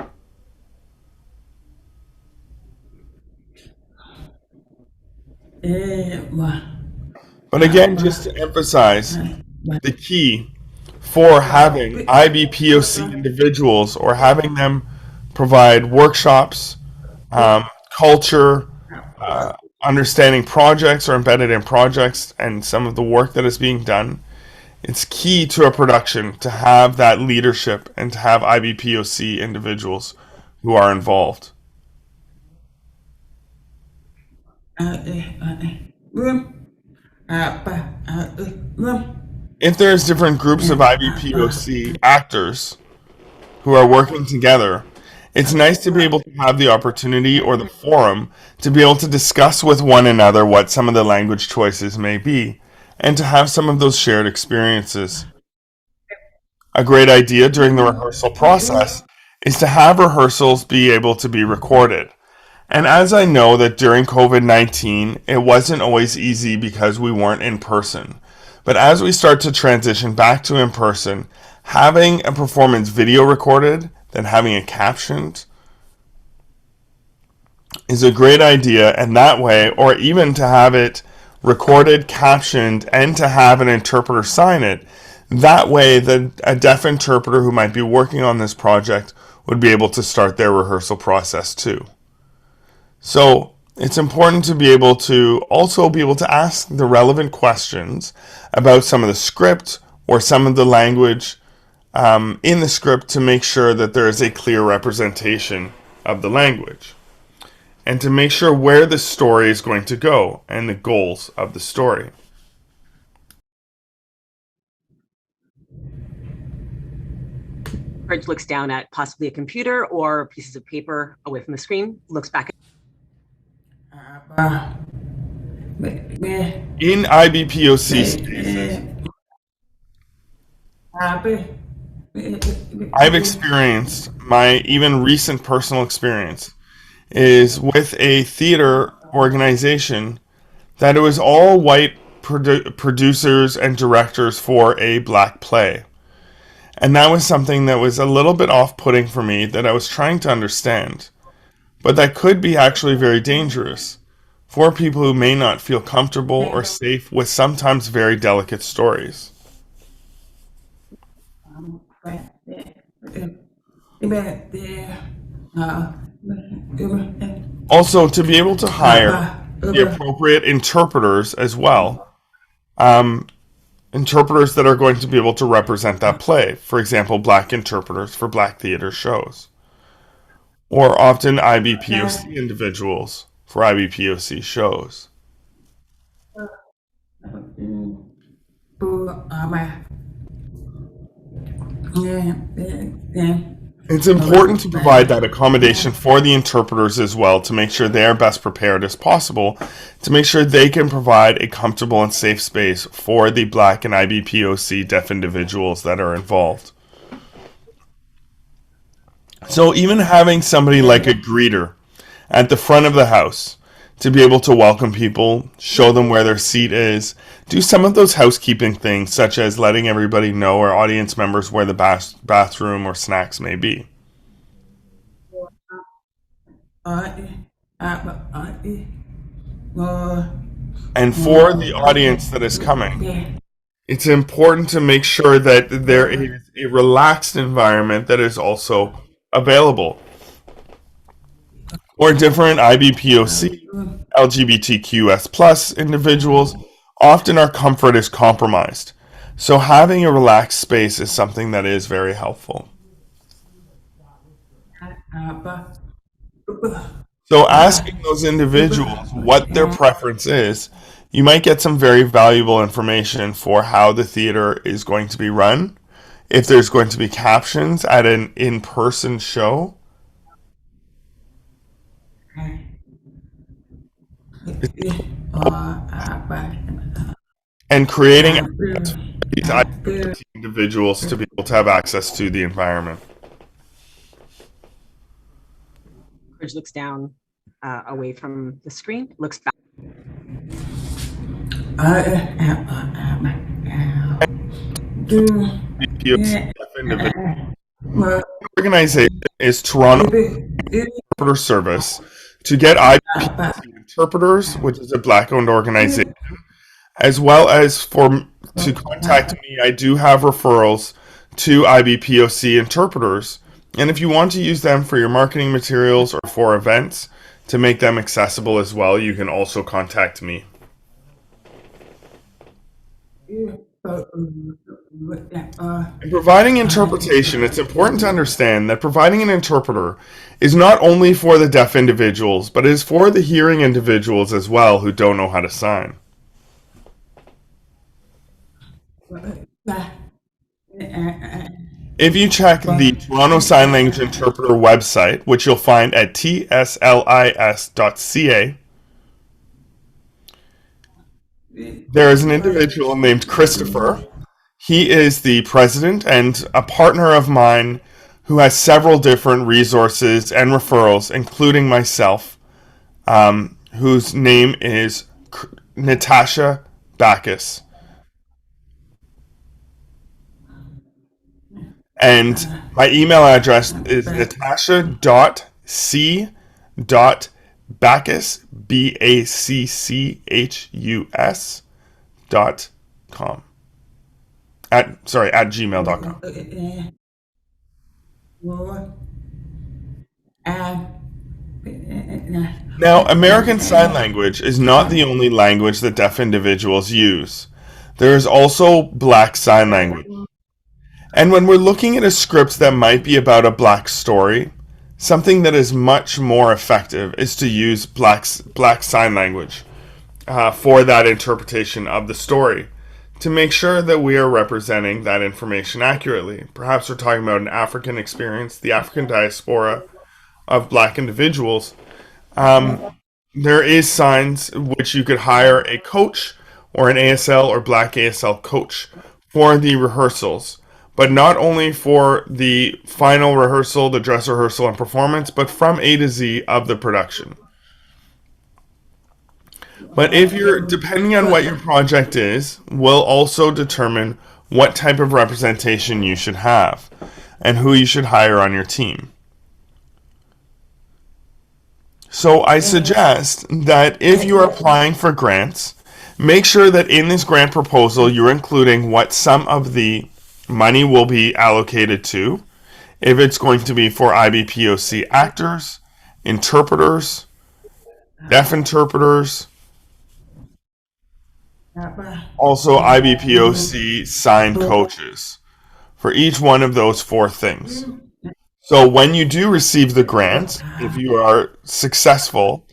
But again, just to emphasize, the key for having IBPOC individuals or having them provide workshops, culture, understanding projects or embedded in projects and some of the work that is being done, it's key to a production to have that leadership and to have IBPOC individuals who are involved. If there's different groups of IBPOC actors who are working together, it's nice to be able to have the opportunity or the forum to be able to discuss with one another what some of the language choices may be, and to have some of those shared experiences. A great idea during the rehearsal process is to have rehearsals be able to be recorded. And as I know that during COVID-19, it wasn't always easy because we weren't in person. But as we start to transition back to in person, having a performance video recorded, then having it captioned, is a great idea. And that way, or even to have it recorded, captioned, and to have an interpreter sign it, that way a deaf interpreter who might be working on this project would be able to start their rehearsal process too. So it's important to be able to also be able to ask the relevant questions about some of the script or some of the language in the script to make sure that there is a clear representation of the language, and to make sure where the story is going to go and the goals of the story. Bridge looks down at possibly a computer or pieces of paper away from the screen, looks back. In IBPOC spaces, I've experienced, my even recent personal experience is with a theater organization that it was all white producers and directors for a black play. And that was something that was a little bit off-putting for me, that I was trying to understand. But that could be actually very dangerous. for people who may not feel comfortable or safe with sometimes very delicate stories. Also, to be able to hire the appropriate interpreters as well, interpreters that are going to be able to represent that play. For example, Black interpreters for Black theater shows, or often IBPOC individuals for IBPOC shows. It's important to provide that accommodation for the interpreters as well, to make sure they are best prepared as possible, to make sure they can provide a comfortable and safe space for the Black and IBPOC deaf individuals that are involved. So even having somebody like a greeter at the front of the house to be able to welcome people, show them where their seat is, do some of those housekeeping things, such as letting everybody know, or audience members, where the bathroom or snacks may be. And for the audience that is coming, it's important to make sure that there is a relaxed environment that is also available. Or different IBPOC, LGBTQS+ individuals, often our comfort is compromised. So having a relaxed space is something that is very helpful. So asking those individuals what their preference is, you might get some very valuable information for how the theater is going to be run, if there's going to be captions at an in-person show. And creating these individuals to be able to have access to the environment. Bridge looks down away from the screen, looks back. Organization is Toronto Interpreter Service to get IBPOC interpreters, which is a Black-owned organization, as well as to contact me. I do have referrals to IBPOC interpreters, and if you want to use them for your marketing materials or for events to make them accessible as well, you can also contact me. In providing interpretation, it's important to understand that providing an interpreter is not only for the deaf individuals, but is for the hearing individuals as well who don't know how to sign. If you check the Toronto Sign Language Interpreter website, which you'll find at tslis.ca, there is an individual named Christopher. He is the president and a partner of mine who has several different resources and referrals, including myself, whose name is Natasha Bacchus. And my email address is natasha.c.bacchus, BACCHUS.com. At gmail.com. Now, American Sign Language is not the only language that deaf individuals use. There is also Black Sign Language. And when we're looking at a script that might be about a Black story, something that is much more effective is to use Black Sign Language for that interpretation of the story, to make sure that we are representing that information accurately. Perhaps we're talking about an African experience, the African diaspora of Black individuals. There is signs which you could hire a coach or an ASL or Black ASL coach for the rehearsals, but not only for the final rehearsal, the dress rehearsal and performance, but from A to Z of the production. But if you're, depending on what your project is, will also determine what type of representation you should have and who you should hire on your team. So I suggest that if you are applying for grants, make sure that in this grant proposal you're including what some of the money will be allocated to, if it's going to be for IBPOC actors, interpreters, deaf interpreters, also IBPOC sign coaches, for each one of those four things. So when you do receive the grant, if you are successful,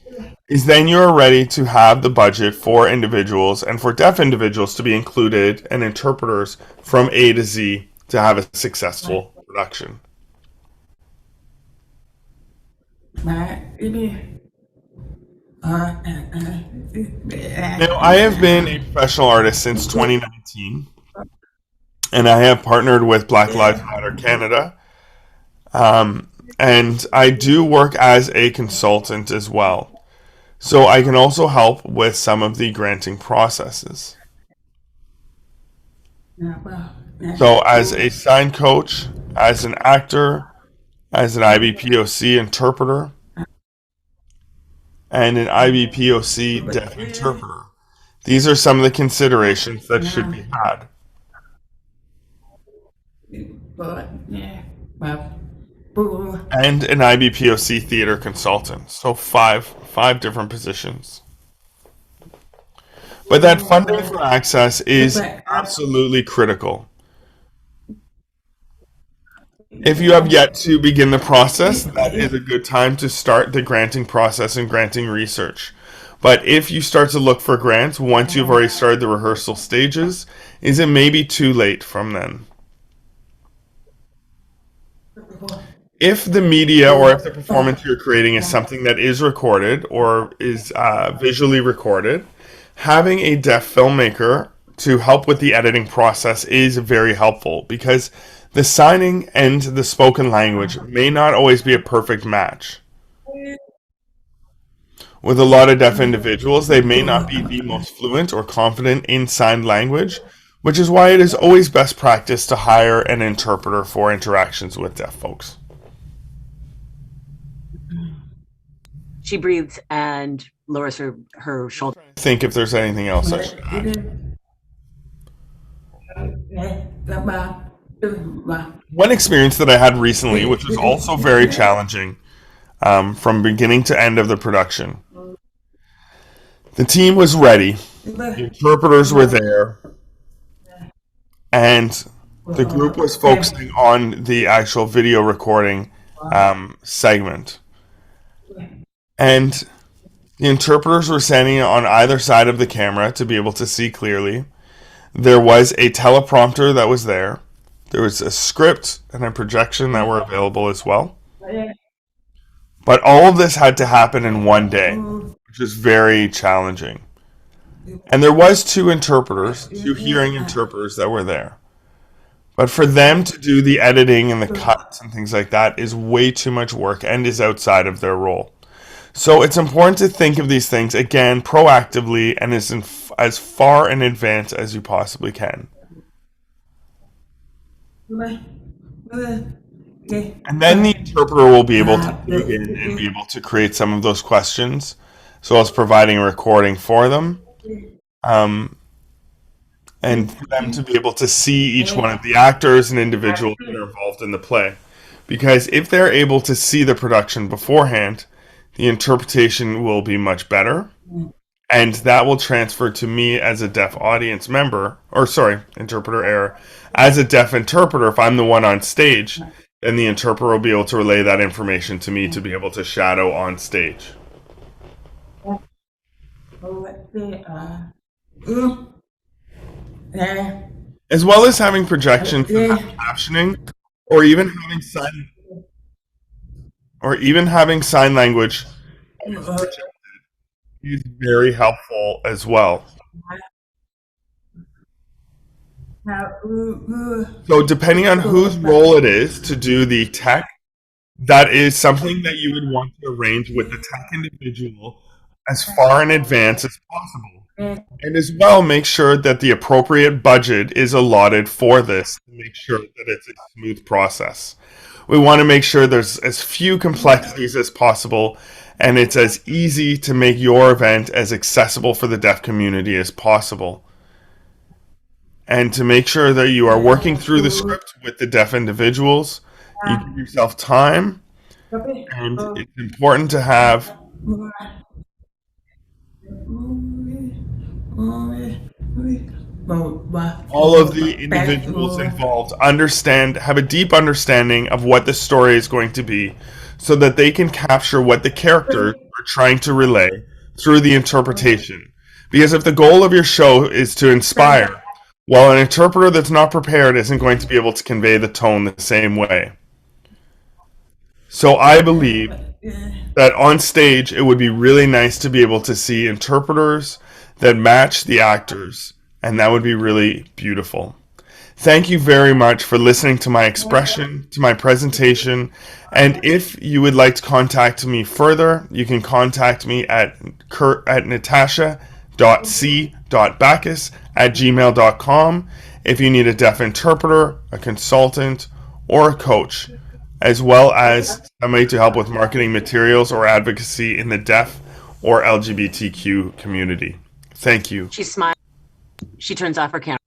is then you're ready to have the budget for individuals and for deaf individuals to be included and interpreters from A to Z to have a successful production. Now, I have been a professional artist since 2019, and I have partnered with Black Lives Matter Canada, and I do work as a consultant as well. So I can also help with some of the granting processes. So as a sign coach, as an actor, as an IBPOC interpreter, and an IBPOC deaf interpreter. These are some of the considerations that should be had. And an IBPOC theater consultant. So five different positions. But that funding for access is absolutely critical. If you have yet to begin the process, that is a good time to start the granting process and granting research. But if you start to look for grants once you've already started the rehearsal stages, is it maybe too late from then? If the media or if the performance you're creating is something that is recorded or is visually recorded, having a deaf filmmaker to help with the editing process is very helpful, because the signing and the spoken language may not always be a perfect match. With a lot of deaf individuals, they may not be the most fluent or confident in signed language, which is why it is always best practice to hire an interpreter for interactions with deaf folks. She breathes and lowers her shoulder. I think if there's anything else I should add. One experience that I had recently, which was also very challenging from beginning to end of the production. The team was ready, the interpreters were there, and the group was focusing on the actual video recording segment. And the interpreters were standing on either side of the camera to be able to see clearly. There was a teleprompter that was there. There was a script and a projection that were available as well. But all of this had to happen in one day, which is very challenging. And there was two hearing interpreters that were there. But for them to do the editing and the cuts and things like that is way too much work and is outside of their role. So it's important to think of these things, again, proactively and as far in advance as you possibly can. And then the interpreter will be able to dig in and be able to create some of those questions, so as providing a recording for them, and for them to be able to see each one of the actors and individuals that are involved in the play. Because if they're able to see the production beforehand, the interpretation will be much better, and that will transfer to me as a deaf audience member, interpreter error. As a deaf interpreter, if I'm the one on stage, then the interpreter will be able to relay that information to me to be able to shadow on stage. As well as having projections and captioning, or even having sign language is very helpful as well. So depending on whose role it is to do the tech, that is something that you would want to arrange with the tech individual as far in advance as possible. And as well, make sure that the appropriate budget is allotted for this to make sure that it's a smooth process. We want to make sure there's as few complexities as possible and it's as easy to make your event as accessible for the deaf community as possible. And to make sure that you are working through the script with the deaf individuals, you give yourself time, and it's important to have all of the individuals involved have a deep understanding of what the story is going to be, so that they can capture what the characters are trying to relay through the interpretation. Because if the goal of your show is to inspire, well, an interpreter that's not prepared isn't going to be able to convey the tone the same way. So I believe that on stage it would be really nice to be able to see interpreters that match the actors, and that would be really beautiful. Thank you very much for listening to my expression, to my presentation, and if you would like to contact me further, you can contact me at natasha.c.bacchus@gmail.com if you need a deaf interpreter, a consultant, or a coach, as well as somebody to help with marketing materials or advocacy in the deaf or LGBTQ community. Thank you. She smiles. She turns off her camera.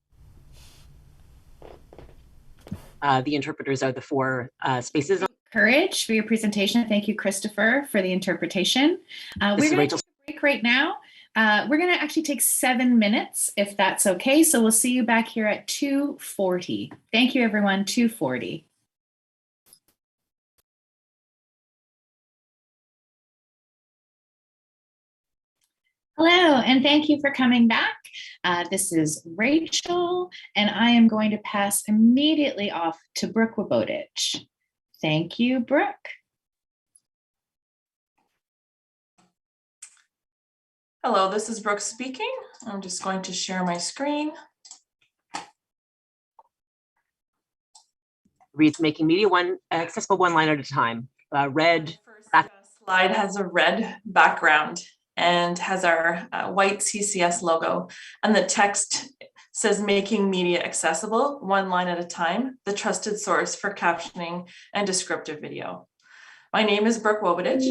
The interpreters are the four spaces. Courage for your presentation. Thank you, Christopher, for the interpretation. We're going to take a break right now. We're going to actually take 7 minutes, if that's okay. So we'll see you back here at 2:40. Thank you, everyone. 2:40. Hello, and thank you for coming back. This is Rachel, and I am going to pass immediately off to Brooke Woboditsch. Thank you, Brooke. Hello, this is Brooke speaking. I'm just going to share my screen. Reads making media accessible one line at a time. Red. First slide has a red background and has our white CCS logo. And the text says making media accessible one line at a time, the trusted source for captioning and descriptive video. My name is Brooke Woboditsch.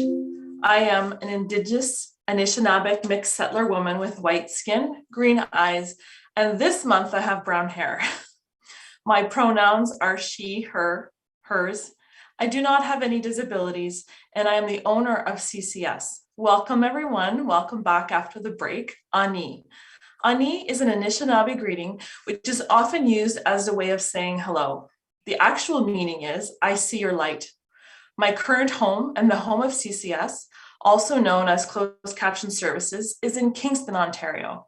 I am an Indigenous Anishinaabe mixed settler woman with white skin, green eyes, and this month I have brown hair. My pronouns are she, her, hers. I do not have any disabilities, and I am the owner of CCS. Welcome everyone, welcome back after the break. Ani. Ani is an Anishinaabe greeting, which is often used as a way of saying hello. The actual meaning is, I see your light. My current home and the home of CCS, also known as Closed Caption Services, is in Kingston, Ontario.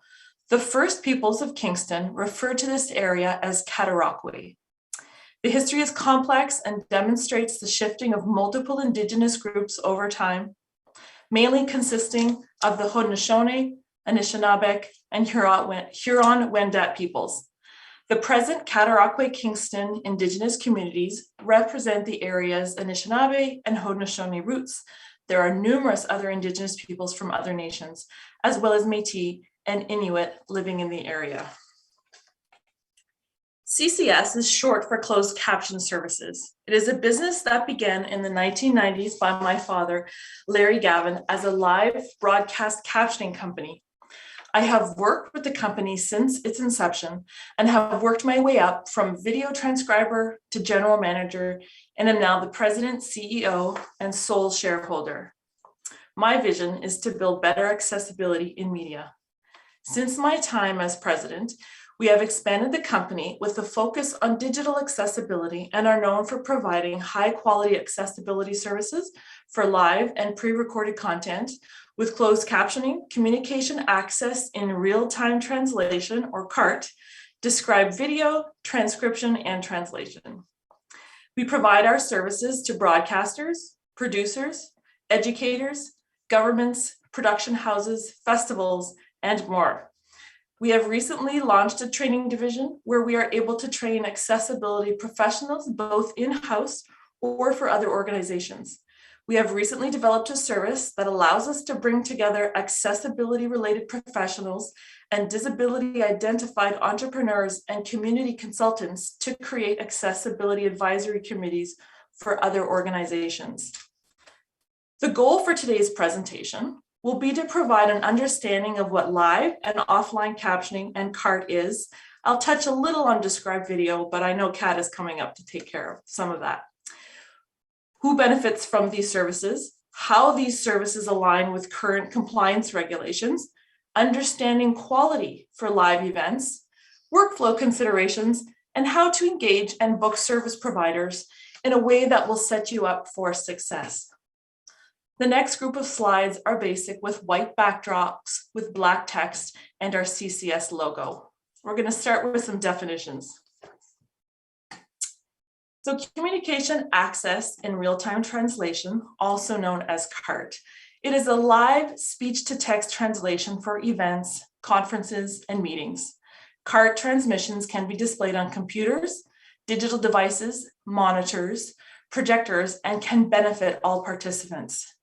The First Peoples of Kingston referred to this area as Cataraqui. The history is complex and demonstrates the shifting of multiple Indigenous groups over time, mainly consisting of the Haudenosaunee, Anishinaabe, and Huron-Wendat peoples. The present Cataraqui Kingston Indigenous communities represent the area's Anishinaabe and Haudenosaunee roots. There are numerous other Indigenous peoples from other nations, as well as Métis and Inuit living in the area. CCS is short for Closed Caption Services. It is a business that began in the 1990s by my father, Larry Gavin, as a live broadcast captioning company. I have worked with the company since its inception and have worked my way up from video transcriber to general manager, and am now the president, CEO, and sole shareholder. My vision is to build better accessibility in media. Since my time as president, we have expanded the company with a focus on digital accessibility and are known for providing high-quality accessibility services for live and pre-recorded content with closed captioning, communication access in real-time translation, or CART, described video, transcription, and translation. We provide our services to broadcasters, producers, educators, governments, production houses, festivals, and more. We have recently launched a training division where we are able to train accessibility professionals both in-house or for other organizations. We have recently developed a service that allows us to bring together accessibility-related professionals and disability-identified entrepreneurs and community consultants to create accessibility advisory committees for other organizations. The goal for today's presentation will be to provide an understanding of what live and offline captioning and CART is. I'll touch a little on described video, but I know Kat is coming up to take care of some of that. Who benefits from these services, how these services align with current compliance regulations, understanding quality for live events, workflow considerations, and how to engage and book service providers in a way that will set you up for success. The next group of slides are basic with white backdrops with black text and our CCS logo. We're going to start with some definitions. So communication access in real-time translation, also known as CART. It is a live speech-to-text translation for events, conferences, and meetings. CART transmissions can be displayed on computers, digital devices, monitors, projectors, and can benefit all participants.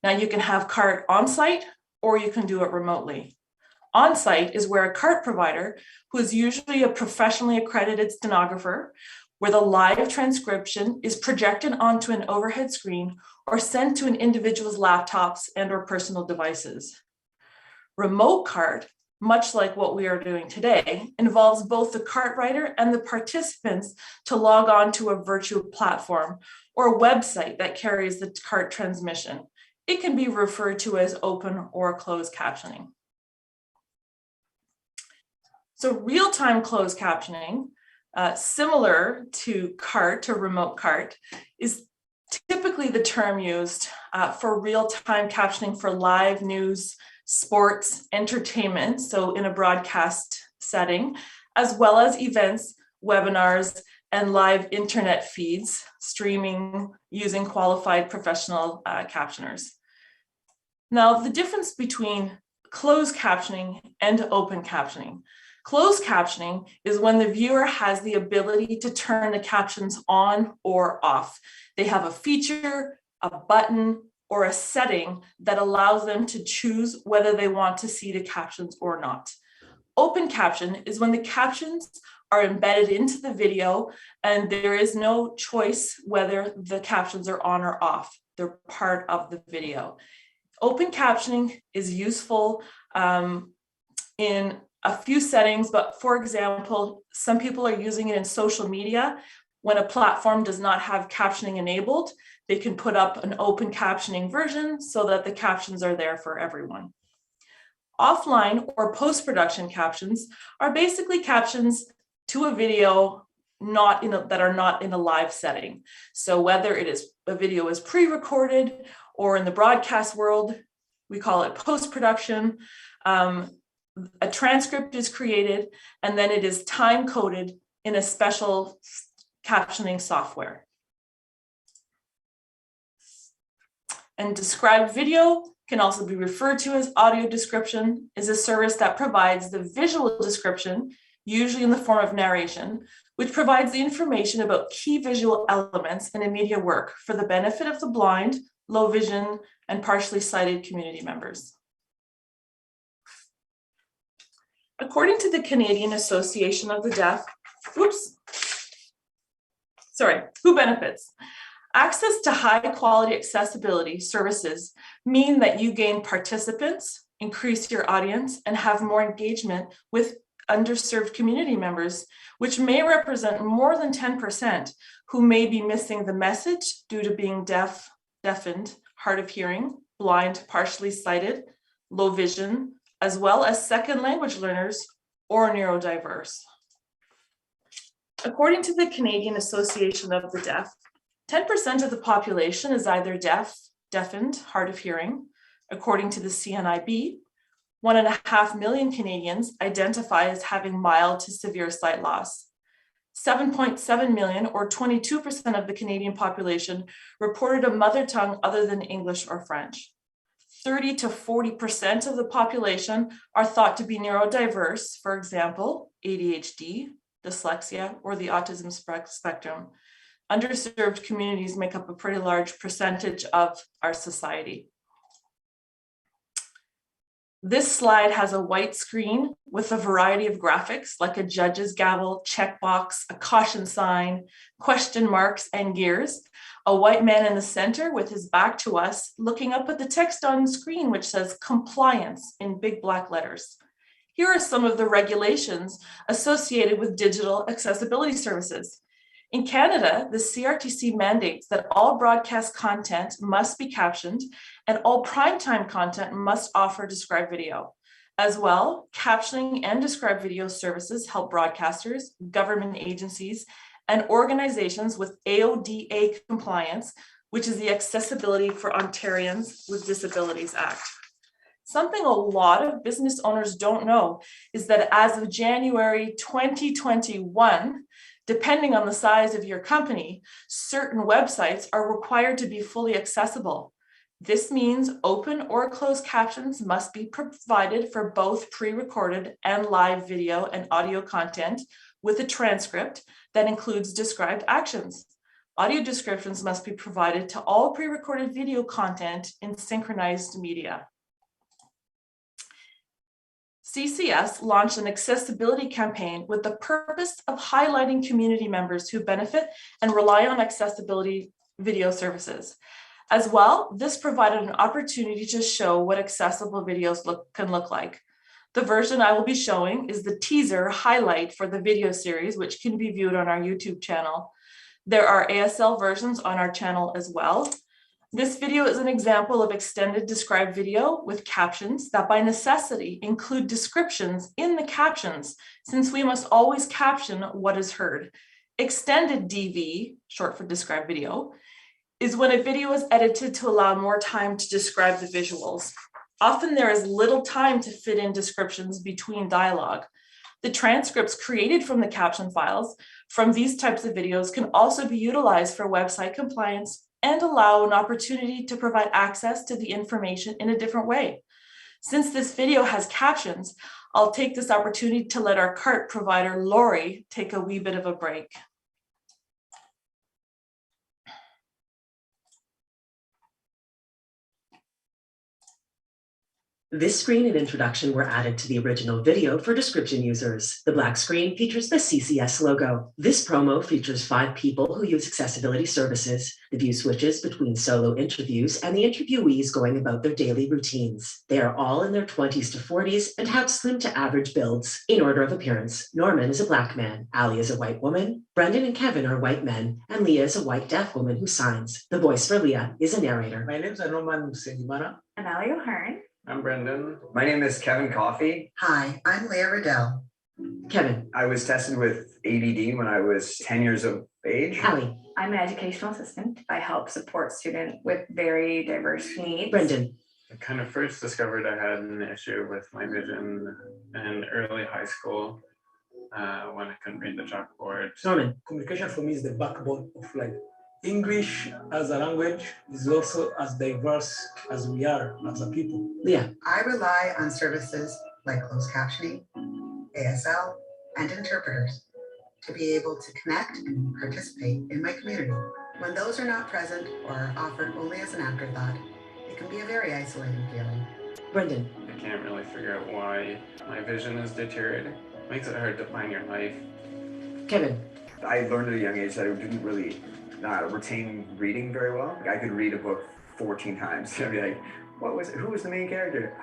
Now you can have CART on-site or you can do it remotely. On-site is where a CART provider, who is usually a professionally accredited stenographer, where the live transcription is projected onto an overhead screen or sent to an individual's laptops and or personal devices. Remote CART, much like what we are doing today, involves both the CART writer and the participants to log on to a virtual platform or a website that carries the CART transmission. It can be referred to as open or closed captioning. So real-time closed captioning, similar to CART, to remote CART, is typically the term used for real-time captioning for live news, sports, entertainment, so in a broadcast setting, as well as events, webinars, and live internet feeds, streaming using qualified professional captioners. Now, the difference between closed captioning and open captioning. Closed captioning is when the viewer has the ability to turn the captions on or off. They have a feature, a button, or a setting that allows them to choose whether they want to see the captions or not. Open caption is when the captions are embedded into the video and there is no choice whether the captions are on or off. They're part of the video. Open captioning is useful in a few settings, but for example, some people are using it in social media. When a platform does not have captioning enabled, they can put up an open captioning version so that the captions are there for everyone. Offline or post-production captions are basically captions to a video that are not in a live setting. So whether it is a video is pre-recorded or in the broadcast world, we call it post-production. A transcript is created and then it is time coded in a special captioning software. And described video can also be referred to as audio description, is a service that provides the visual description, usually in the form of narration, which provides the information about key visual elements in a media work for the benefit of the blind, low vision, and partially sighted community members. According to the Canadian Association of the Deaf, who benefits? Access to high quality accessibility services mean that you gain participants, increase your audience, and have more engagement with underserved community members, which may represent more than 10% who may be missing the message due to being deaf, deafened, hard of hearing, blind, partially sighted, low vision, as well as second language learners or neurodiverse. According to the Canadian Association of the Deaf, 10% of the population is either deaf, deafened, hard of hearing. According to the CNIB, 1.5 million Canadians identify as having mild to severe sight loss. 7.7 million, or 22% of the Canadian population, reported a mother tongue other than English or French. 30 to 40% of the population are thought to be neurodiverse, for example, ADHD, dyslexia, or the autism spectrum. Underserved communities make up a pretty large percentage of our society. This slide has a white screen with a variety of graphics like a judge's gavel, checkbox, a caution sign, question marks, and gears. A white man in the center with his back to us, looking up at the text on screen, which says compliance in big black letters. Here are some of the regulations associated with digital accessibility services. In Canada, the CRTC mandates that all broadcast content must be captioned and all primetime content must offer described video. As well, captioning and described video services help broadcasters, government agencies, and organizations with AODA compliance, which is the Accessibility for Ontarians with Disabilities Act. Something a lot of business owners don't know is that as of January 2021, depending on the size of your company, certain websites are required to be fully accessible. This means open or closed captions must be provided for both pre-recorded and live video and audio content with a transcript that includes described actions. Audio descriptions must be provided to all pre-recorded video content in synchronized media. CCS launched an accessibility campaign with the purpose of highlighting community members who benefit and rely on accessibility video services. As well, this provided an opportunity to show what accessible videos can look like. The version I will be showing is the teaser highlight for the video series, which can be viewed on our YouTube channel. There are ASL versions on our channel as well. This video is an example of extended described video with captions that by necessity include descriptions in the captions, since we must always caption what is heard. Extended DV, short for described video, is when a video is edited to allow more time to describe the visuals. Often there is little time to fit in descriptions between dialogue. The transcripts created from the caption files from these types of videos can also be utilized for website compliance and allow an opportunity to provide access to the information in a different way. Since this video has captions, I'll take this opportunity to let our cart provider, Lori, take a wee bit of a break. This screen and introduction were added to the original video for description users. The black screen features the CCS logo. This promo features 5 people who use accessibility services. The view switches between solo interviews and the interviewees going about their daily routines. They are all in their 20s to 40s and have slim to average builds. In order of appearance, Norman is a black man, Ali is a white woman, Brendan and Kevin are white men, and Leah is a white deaf woman who signs. The voice for Leah is a narrator. My name is Norman Senimana. I'm Ali O'Hearn. I'm Brendan. My name is Kevin Coffey. Hi, I'm Leah Riddel. Kevin. I was tested with ADD when I was 10 years of age. Ali. I'm an educational assistant. I help support students with very diverse needs. Brendan. I kind of first discovered I had an issue with my vision in early high school when I couldn't read the chalkboard. Norman. Communication for me is the backbone of life. English as a language is also as diverse as we are as a people. Leah. I rely on services like closed captioning, ASL, and interpreters to be able to connect and participate in my community. When those are not present or are offered only as an afterthought, it can be a very isolating feeling. Brendan. I can't really figure out why my vision is deteriorating. It makes it hard to plan your life. Kevin. I learned at a young age that I didn't really retain reading very well. I could read a book 14 times. I'd be like, who was the main character?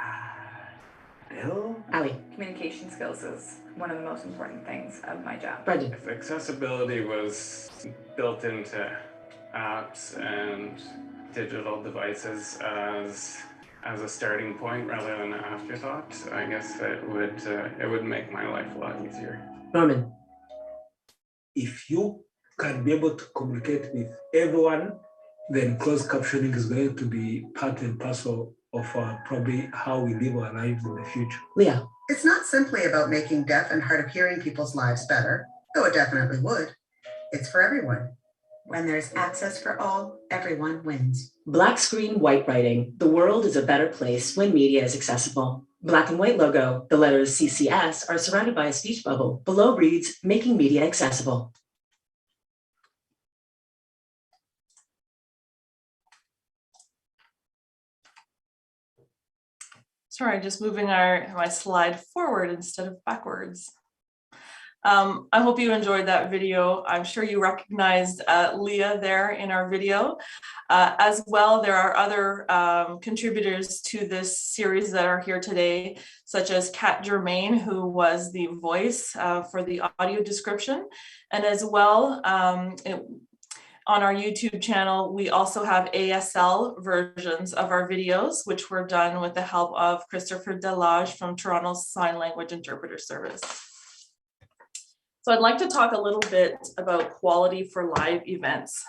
Bill? Ali. Communication skills is one of the most important things of my job. Brendan. If accessibility was built into apps and digital devices as a starting point rather than an afterthought, I guess it would make my life a lot easier. Norman. If you can be able to communicate with everyone, then closed captioning is going to be part and parcel of probably how we live our lives in the future. Leah. It's not simply about making deaf and hard of hearing people's lives better, though it definitely would. It's for everyone. When there's access for all, everyone wins. Black screen, white writing. The world is a better place when media is accessible. Black and white logo. The letters CCS are surrounded by a speech bubble. Below reads, making media accessible. Sorry, just moving my slide forward instead of backwards. I hope you enjoyed that video. I'm sure you recognized Leah there in our video. As well, there are other contributors to this series that are here today, such as Germain, who was the voice for the audio description. And as well, on our YouTube channel, we also have ASL versions of our videos, which were done with the help of Christopher Delage from Toronto's Sign Language Interpreter Service. So I'd like to talk a little bit about quality for live events.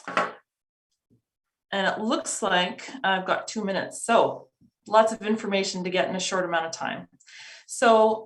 And it looks like I've got 2 minutes. So lots of information to get in a short amount of time. So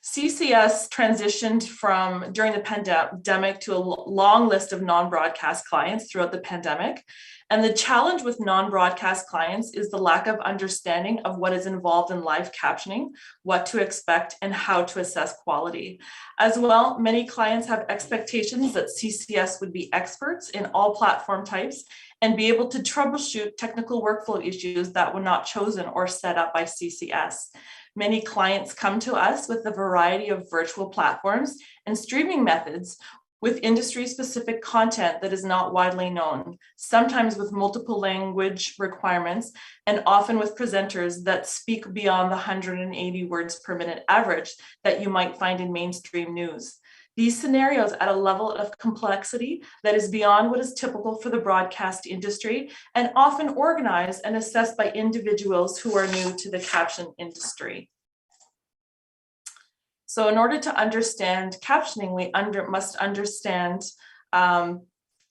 CCS transitioned from during the pandemic to a long list of non-broadcast clients throughout the pandemic. And the challenge with non-broadcast clients is the lack of understanding of what is involved in live captioning, what to expect, and how to assess quality. As well, many clients have expectations that CCS would be experts in all platform types and be able to troubleshoot technical workflow issues that were not chosen or set up by CCS. Many clients come to us with a variety of virtual platforms and streaming methods with industry-specific content that is not widely known, sometimes with multiple language requirements, and often with presenters that speak beyond the 180 words per minute average that you might find in mainstream news. These scenarios add a level of complexity that is beyond what is typical for the broadcast industry and often organized and assessed by individuals who are new to the caption industry. So in order to understand captioning, we must understand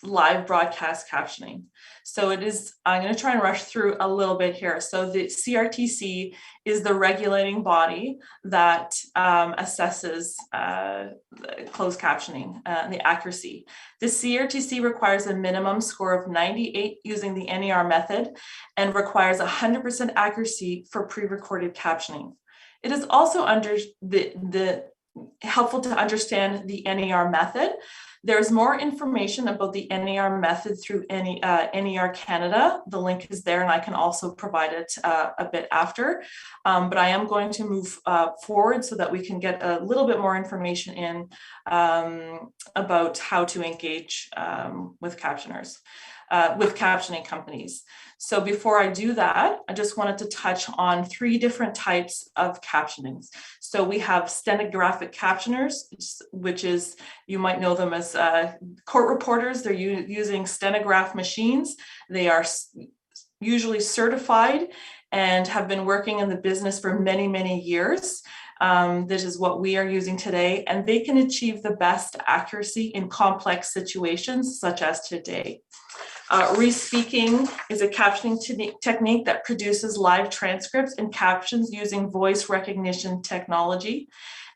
live broadcast captioning. So I'm going to try and rush through a little bit here. So the CRTC is the regulating body that assesses closed captioning and the accuracy. The CRTC requires a minimum score of 98 using the NER method and requires 100% accuracy for pre-recorded captioning. It is also helpful to understand the NER method. There's more information about the NER method through NER Canada. The link is there, and I can also provide it a bit after. But I am going to move forward so that we can get a little bit more information in about how to engage with captioners, with captioning companies. So before I do that, I just wanted to touch on 3 different types of captionings. So we have stenographic captioners, which is, you might know them as court reporters. They're using stenograph machines. They are usually certified and have been working in the business for many, many years. This is what we are using today, and they can achieve the best accuracy in complex situations such as today. Re-speaking is a captioning technique that produces live transcripts and captions using voice recognition technology.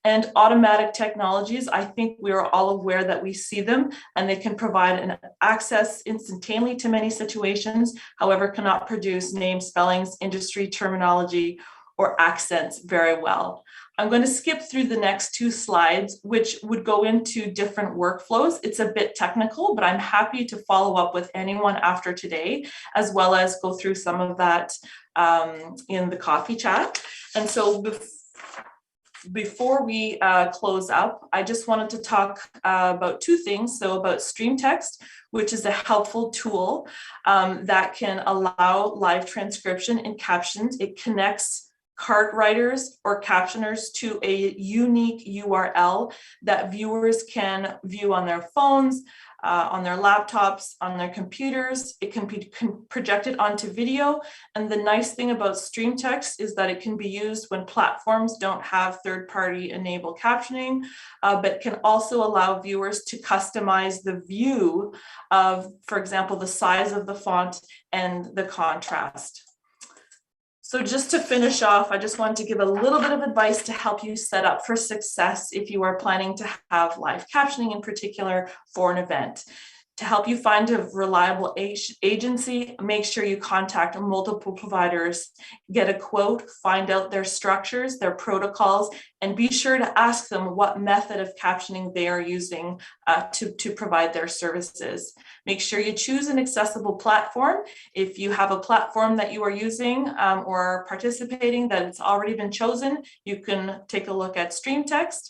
And automatic technologies, I think we are all aware that we see them, and they can provide an access instantaneously to many situations, however, cannot produce name spellings, industry terminology, or accents very well. I'm going to skip through the next 2 slides, which would go into different workflows. It's a bit technical, but I'm happy to follow up with anyone after today, as well as go through some of that in the coffee chat. And so before we close up, I just wanted to talk about 2 things. So about Stream Text, which is a helpful tool that can allow live transcription and captions. It connects cart writers or captioners to a unique URL that viewers can view on their phones, on their laptops, on their computers. It can be projected onto video. And the nice thing about Stream Text is that it can be used when platforms don't have third-party enabled captioning, but can also allow viewers to customize the view of, for example, the size of the font and the contrast. So just to finish off, I just wanted to give a little bit of advice to help you set up for success if you are planning to have live captioning in particular for an event. To help you find a reliable agency, make sure you contact multiple providers, get a quote, find out their structures, their protocols, and be sure to ask them what method of captioning they are using to provide their services. Make sure you choose an accessible platform. If you have a platform that you are using or participating that it's already been chosen, you can take a look at StreamText.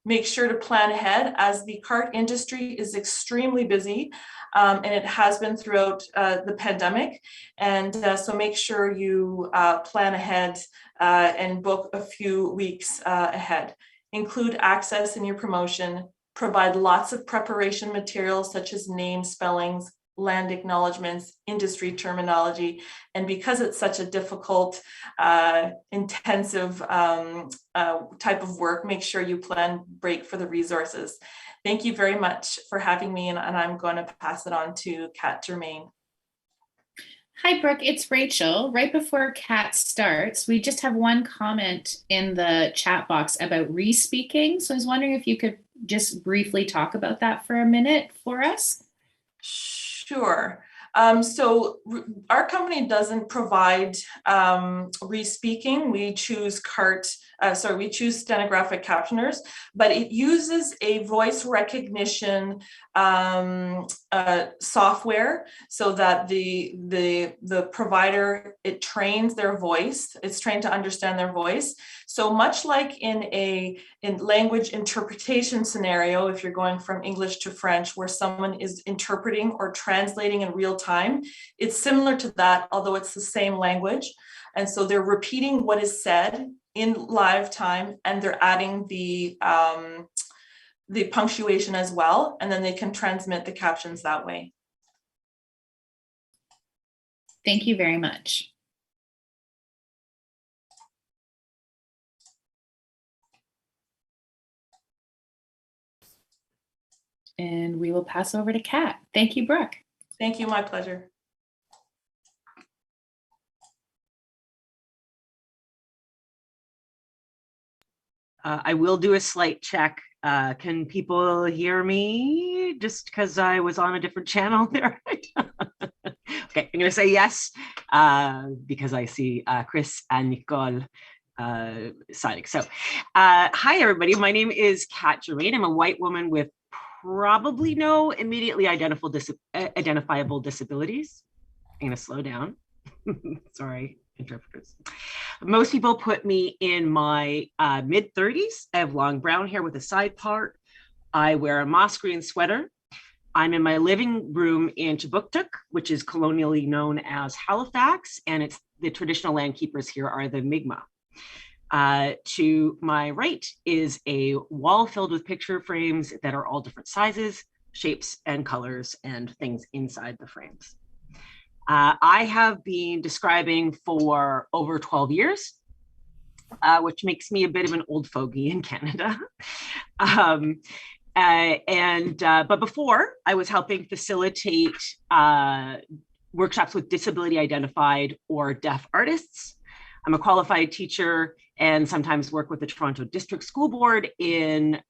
Make sure to plan ahead, as the CART industry is extremely busy, and it has been throughout the pandemic. And so make sure you plan ahead and book a few weeks ahead. Include access in your promotion. Provide lots of preparation materials such as name spellings, land acknowledgements, industry terminology. And because it's such a difficult, intensive type of work, make sure you plan break for the resources. Thank you very much for having me, and I'm going to pass it on to Kat Germain. Hi, Brooke, it's Rachel. Right before Kat starts, we just have one comment in the chat box about re-speaking. So I was wondering if you could just briefly talk about that for a minute for us. Sure. So our company doesn't provide re-speaking. We choose we choose stenographic captioners, but it uses a voice recognition software so that the provider, it trains their voice. It's trained to understand their voice. So much like in language interpretation scenario, if you're going from English to French, where someone is interpreting or translating in real time, it's similar to that, although it's the same language. And so they're repeating what is said in live time, and they're adding the punctuation as well, and then they can transmit the captions that way. Thank you very much. And we will pass over to Kat. Thank you, Brooke. Thank you, my pleasure. I will do a slight check. Can people hear me? Just because I was on a different channel there. Okay, I'm going to say yes, because I see Chris and Nicole signing. So hi, everybody. My name is Kat Germain. I'm a white woman with probably no immediately identifiable disabilities. I'm going to slow down. Sorry, interpreters. Most people put me in my mid-30s. I have long brown hair with a side part. I wear a moss green sweater. I'm in my living room in Chibuktuk, which is colonially known as Halifax, and it's the traditional land keepers here are the Mi'kmaq. To my right is a wall filled with picture frames that are all different sizes, shapes, and colors, and things inside the frames. I have been describing for over 12 years, which makes me a bit of an old fogey in Canada. But before, I was helping facilitate workshops with disability identified or deaf artists. I'm a qualified teacher and sometimes work with the Toronto District School Board in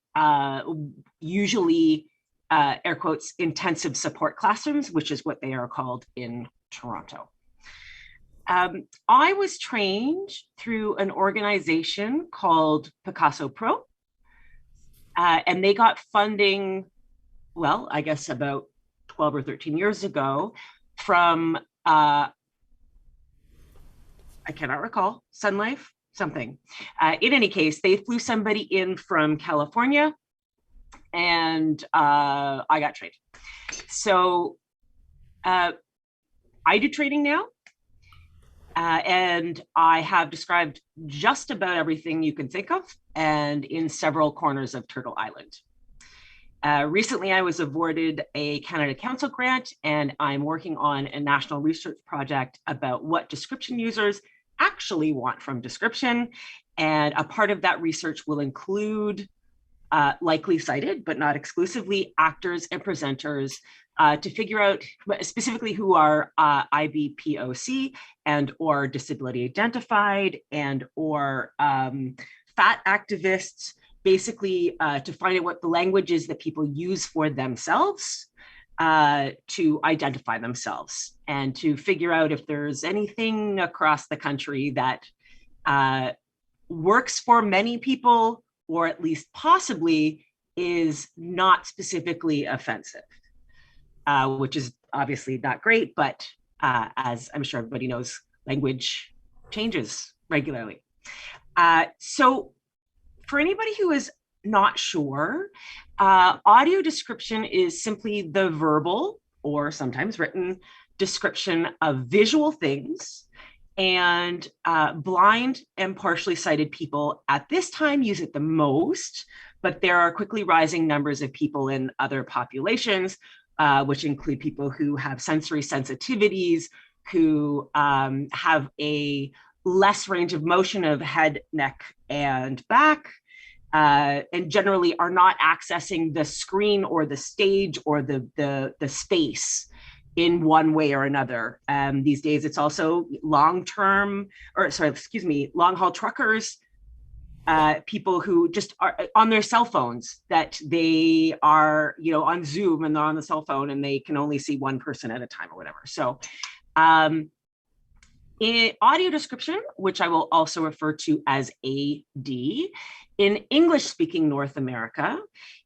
usually, air quotes, intensive support classrooms, which is what they are called in Toronto. I was trained through an organization called Picasso Pro, and they got funding, well, I guess about 12 or 13 years ago from, I cannot recall, Sun Life, something. In any case, they flew somebody in from California, and I got trained. So I do training now, and I have described just about everything you can think of, and in several corners of Turtle Island. Recently, I was awarded a Canada Council grant, and I'm working on a national research project about what description users actually want from description. And a part of that research will include likely cited, but not exclusively, actors and presenters to figure out specifically who are IBPOC and or disability identified and or fat activists, basically to find out what the language is that people use for themselves to identify themselves and to figure out if there's anything across the country that works for many people, or at least possibly is not specifically offensive, which is obviously not great, but as I'm sure everybody knows, language changes regularly. So for anybody who is not sure, audio description is simply the verbal or sometimes written description of visual things, and blind and partially sighted people at this time use it the most, but there are quickly rising numbers of people in other populations, which include people who have sensory sensitivities, who have a less range of motion of head, neck, and back, and generally are not accessing the screen or the stage or the space in one way or another. These days, it's also long haul truckers, people who just are on their cell phones, that they are, on Zoom and they're on the cell phone and they can only see one person at a time or whatever. So in audio description, which I will also refer to as AD, in English-speaking North America,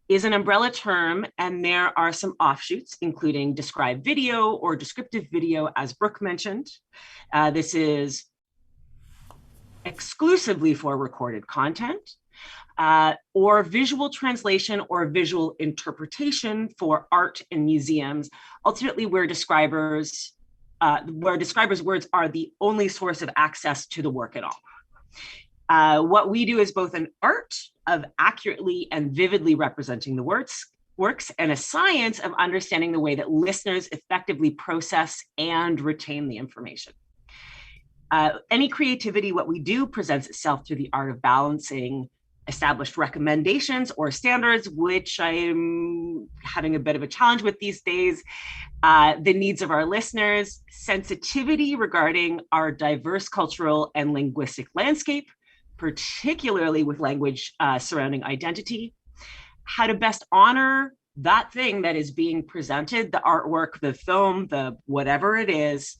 is an umbrella term, and there are some offshoots, including described video or descriptive video, as Brooke mentioned. This is exclusively for recorded content, or visual translation or visual interpretation for art and museums, ultimately where describers' words are the only source of access to the work at all. What we do is both an art of accurately and vividly representing the works, and a science of understanding the way that listeners effectively process and retain the information. Any creativity, what we do, presents itself through the art of balancing established recommendations or standards, which I am having a bit of a challenge with these days, the needs of our listeners, sensitivity regarding our diverse cultural and linguistic landscape, particularly with language surrounding identity, how to best honor that thing that is being presented, the artwork, the film, the whatever it is.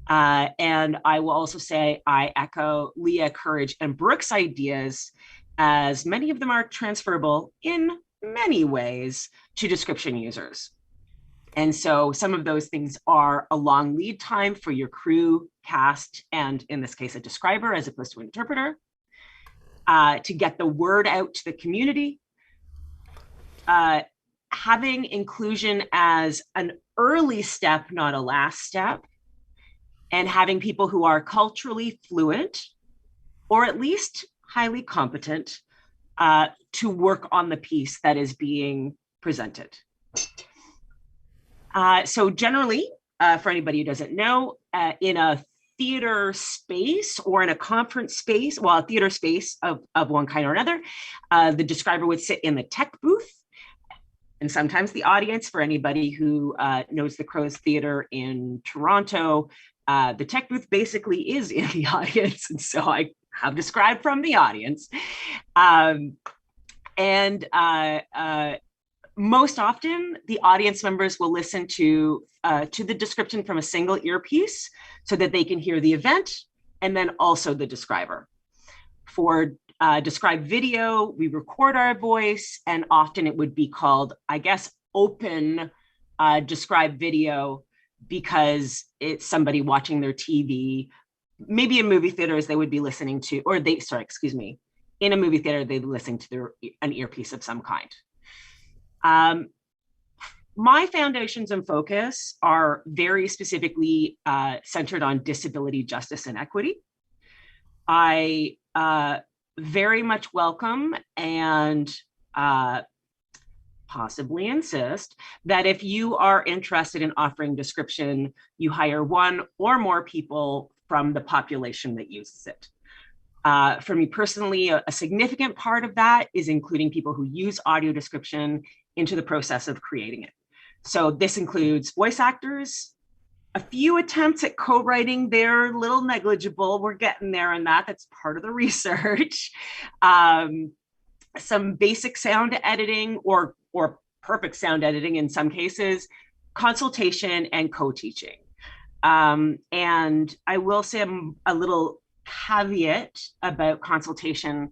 And I will also say I echo Leah, Courage, and Brooke's ideas, as many of them are transferable in many ways to description users. And so some of those things are a long lead time for your crew, cast, and in this case, a describer as opposed to an interpreter, to get the word out to the community. Having inclusion as an early step, not a last step, and having people who are culturally fluent, or at least highly competent, to work on the piece that is being presented. So generally, for anybody who doesn't know, in a theater space or in a conference space, well, a theater space of one kind or another, the describer would sit in the tech booth, and sometimes the audience. For anybody who knows the Crow's Theater in Toronto, the tech booth basically is in the audience, and so I have described from the audience. Most often, the audience members will listen to the description from a single earpiece so that they can hear the event and then also the describer. For described video, we record our voice, and often it would be called, I guess, open described video, because it's somebody watching their TV. Maybe in movie theaters, they would be listening to, in a movie theater, they'd be listening to an earpiece of some kind. My foundations and focus are very specifically centered on disability, justice, and equity. I very much welcome and possibly insist that if you are interested in offering description, you hire one or more people from the population that uses it. For me personally, a significant part of that is including people who use audio description into the process of creating it. So this includes voice actors. A few attempts at co-writing, they're a little negligible. We're getting there on that. That's part of the research. Some basic sound editing or perfect sound editing in some cases. consultation and co-teaching. And I will say a little caveat about consultation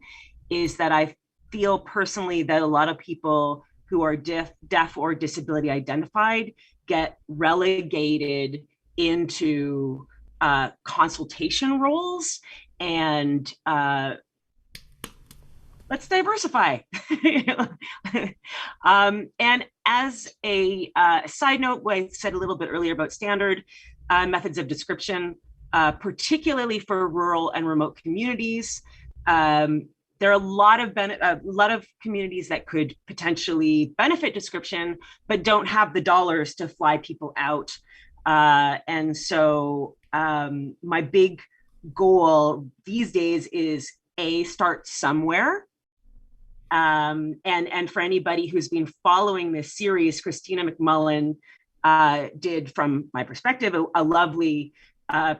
is that I feel personally that a lot of people who are deaf or disability identified get relegated into consultation roles, and let's diversify. And as a side note, what I said a little bit earlier about standard methods of description, particularly for rural and remote communities, there are a lot of communities that could potentially benefit description, but don't have the dollars to fly people out. And so my big goal these days is start somewhere. And for anybody who's been following this series, Christina McMullen did, from my perspective, a lovely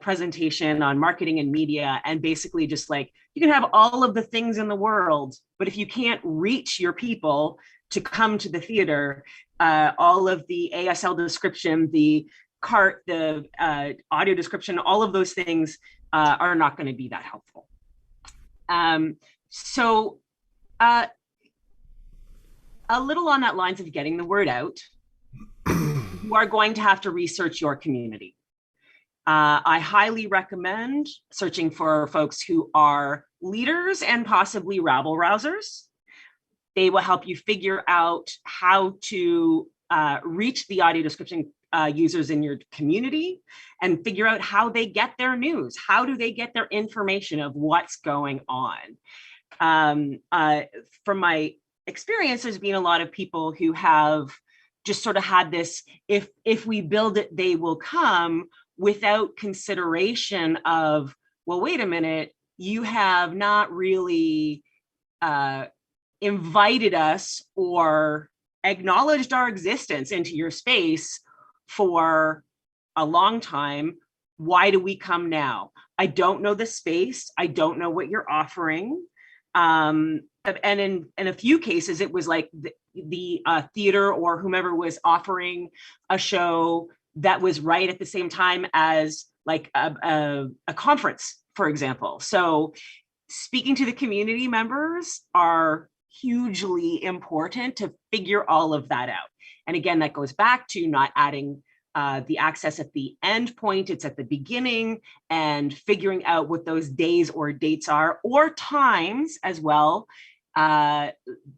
presentation on marketing and media, and basically just like, you can have all of the things in the world, but if you can't reach your people to come to the theater, all of the ASL description, the cart, the audio description, all of those things are not going to be that helpful. So a little on that lines of getting the word out, you are going to have to research your community. I highly recommend searching for folks who are leaders and possibly rabble rousers. They will help you figure out how to reach the audio description users in your community and figure out how they get their news. How do they get their information of what's going on? From my experience, there's been a lot of people who have just sort of had this, if we build it, they will come, without consideration of, well, wait a minute, you have not really invited us or acknowledged our existence into your space for a long time. Why do we come now? I don't know the space. I don't know what you're offering. And in a few cases, it was like the theater or whomever was offering a show that was right at the same time as like a conference, for example. So speaking to the community members are hugely important to figure all of that out. And again, that goes back to not adding the access at the end point, it's at the beginning, and figuring out what those days or dates are, or times as well,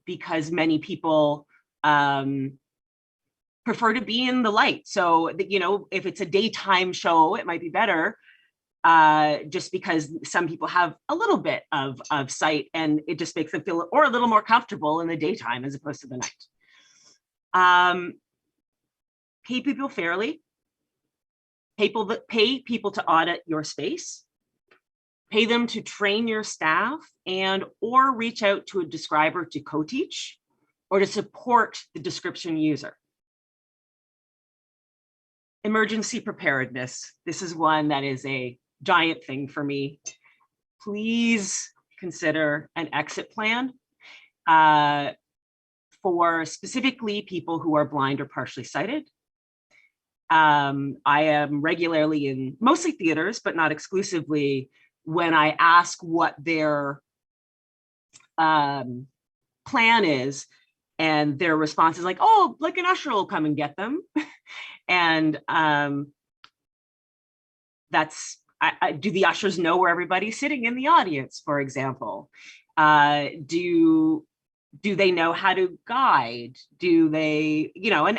because many people prefer to be in the light. So, you know, if it's a daytime show, it might be better, just because some people have a little bit of sight, and it just makes them feel or a little more comfortable in the daytime as opposed to the night. Pay people fairly. Pay people to audit your space. Pay them to train your staff, and or reach out to a describer to co-teach or to support the description user. Emergency preparedness. This is one that is a giant thing for me. Please consider an exit plan for specifically people who are blind or partially sighted. I am regularly in mostly theaters, but not exclusively, when I ask what their plan is, and their response is like, oh, like an usher will come and get them. And do the ushers know where everybody's sitting in the audience, for example? Do they know how to guide? Do they, you know,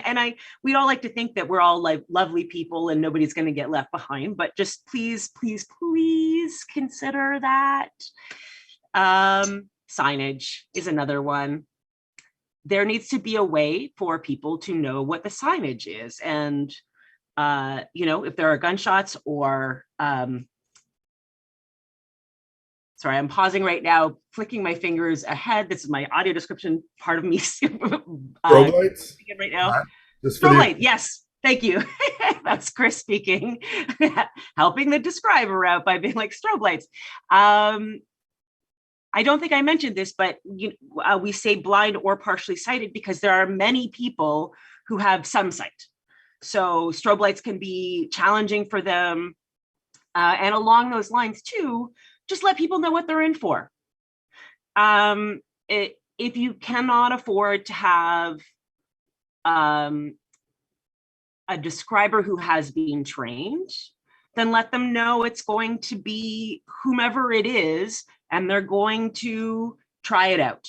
we'd all like to think that we're all like lovely people and nobody's going to get left behind, but just please, please, please consider that. Signage is another one. There needs to be a way for people to know what the signage is. And, you know, if there are gunshots or, sorry, I'm pausing right now, flicking my fingers ahead. This is my audio description part of me. Strobe lights? Right now. Strobe light, yes, thank you. That's Chris speaking, helping the describer out by being like strobe lights. I don't think I mentioned this, but we say blind or partially sighted because there are many people who have some sight. So strobe lights can be challenging for them. And along those lines too, just let people know what they're in for. If you cannot afford to have a describer who has been trained, then let them know it's going to be whomever it is, and they're going to try it out.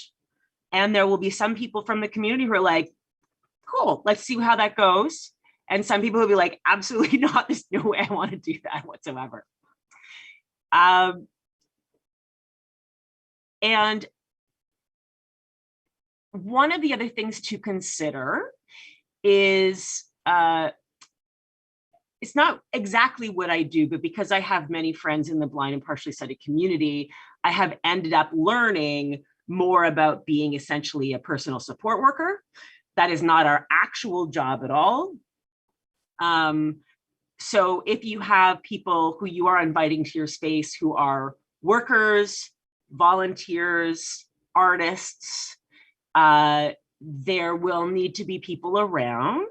And there will be some people from the community who are like, cool, let's see how that goes. And some people will be like, absolutely not, there's no way I want to do that whatsoever. And one of the other things to consider is, it's not exactly what I do, but because I have many friends in the blind and partially sighted community, I have ended up learning more about being essentially a personal support worker. That is not our actual job at all. So if you have people who you are inviting to your space who are workers, volunteers, artists, there will need to be people around.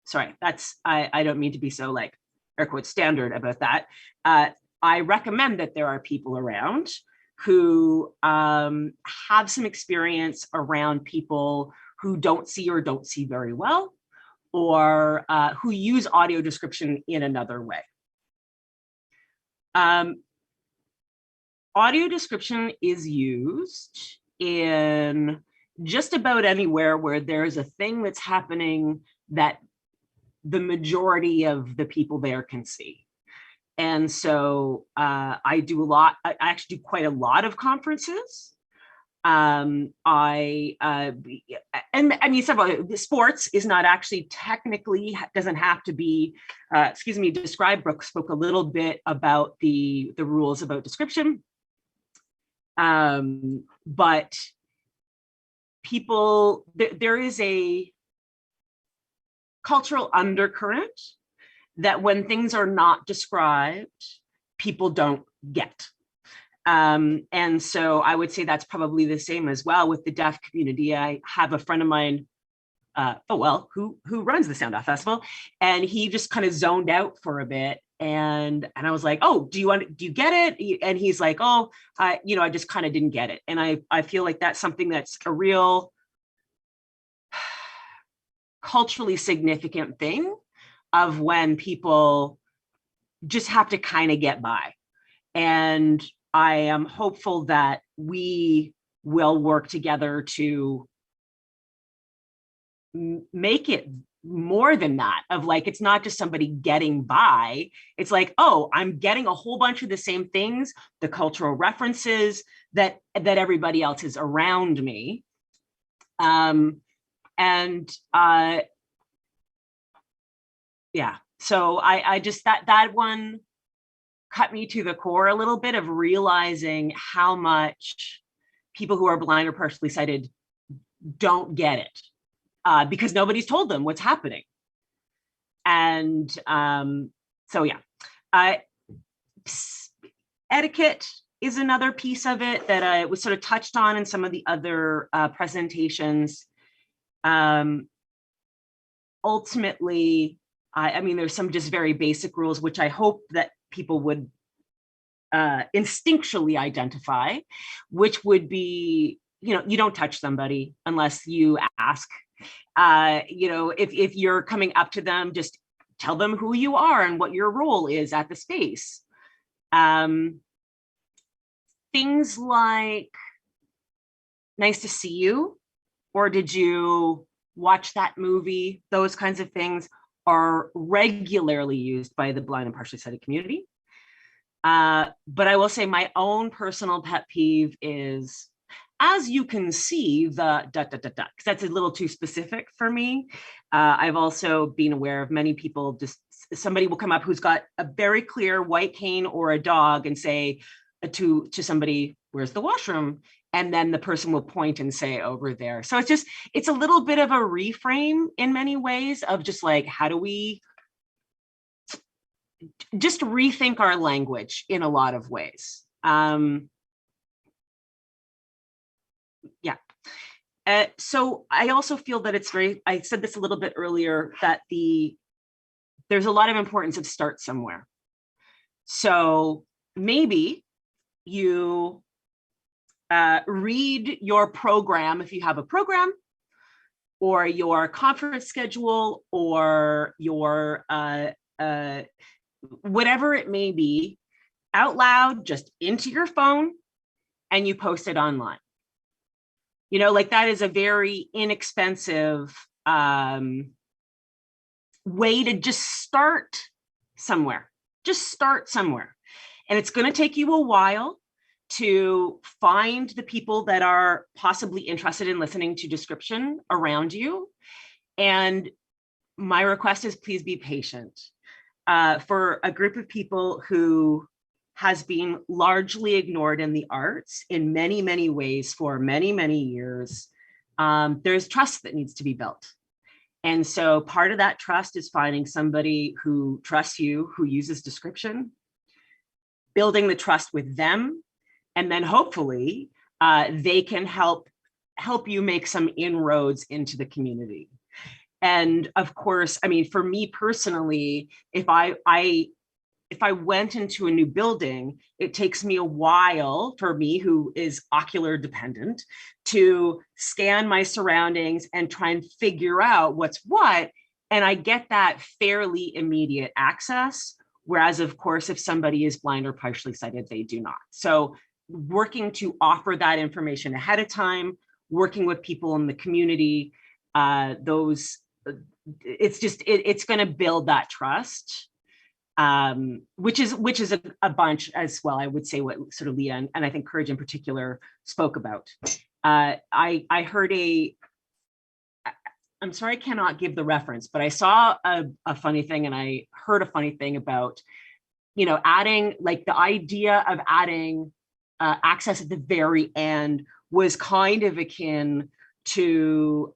Sorry, that's, I don't mean to be so like air quote standard about that. I recommend that there are people around who have some experience around people who don't see or don't see very well, or who use audio description in another way. Audio description is used in just about anywhere where there's a thing that's happening that the majority of the people there can see. And so I do a lot, I actually do quite a lot of conferences. And I mean, sports is not actually technically, doesn't have to be, excuse me, described. Brooke spoke a little bit about the rules about description. But people, there is a cultural undercurrent that when things are not described, people don't get. And so I would say that's probably the same as well with the deaf community. I have a friend of mine, who runs the Sound Off Festival, and he just kind of zoned out for a bit. And I was like, oh, do you get it? And he's like, oh, I just kind of didn't get it. And I feel like that's something that's a real culturally significant thing of when people just have to kind of get by. And I am hopeful that we will work together to make it more than that, of like, it's not just somebody getting by. It's like, oh, I'm getting a whole bunch of the same things, the cultural references that everybody else is around me. Yeah, so I just, that one cut me to the core a little bit, of realizing how much people who are blind or partially sighted don't get it, because nobody's told them what's happening. And so yeah, etiquette is another piece of it that was sort of touched on in some of the other presentations. Ultimately, I mean, there's some just very basic rules, which I hope that people would instinctually identify, which would be, you don't touch somebody unless you ask. If you're coming up to them, just tell them who you are and what your role is at the space. Things like, nice to see you, or did you watch that movie? Those kinds of things are regularly used by the blind and partially sighted community. But I will say my own personal pet peeve is, as you can see, the ... because that's a little too specific for me. I've also been aware of many people, just somebody will come up who's got a very clear white cane or a dog and say to somebody, where's the washroom? And then the person will point and say over there. So it's a little bit of a reframe in many ways of just like, how do we just rethink our language in a lot of ways. So I also feel that it's I said this a little bit earlier, that the there's a lot of importance of start somewhere. So maybe you read your program, if you have a program, or your conference schedule, or your whatever it may be, out loud, just into your phone, and you post it online. You know, like that is a very inexpensive way to just start somewhere. Just start somewhere. And it's going to take you a while to find the people that are possibly interested in listening to description around you. And my request is please be patient. For a group of people who has been largely ignored in the arts in many, many ways for many, many years, there's trust that needs to be built. And so part of that trust is finding somebody who trusts you, who uses description, building the trust with them, and then hopefully they can help you make some inroads into the community. And of course, I mean, for me personally, if I went into a new building, it takes me a while, for me who is ocular dependent, to scan my surroundings and try and figure out what's what. And I get that fairly immediate access. Whereas of course, if somebody is blind or partially sighted, they do not. So working to offer that information ahead of time, working with people in the community, it's going to build that trust. Which is a bunch as well, I would say, what sort of Leah and I think Courage in particular spoke about. I heard I'm sorry, I cannot give the reference, but I saw a funny thing, and I heard a funny thing about, you know, adding, like the idea of adding access at the very end was kind of akin to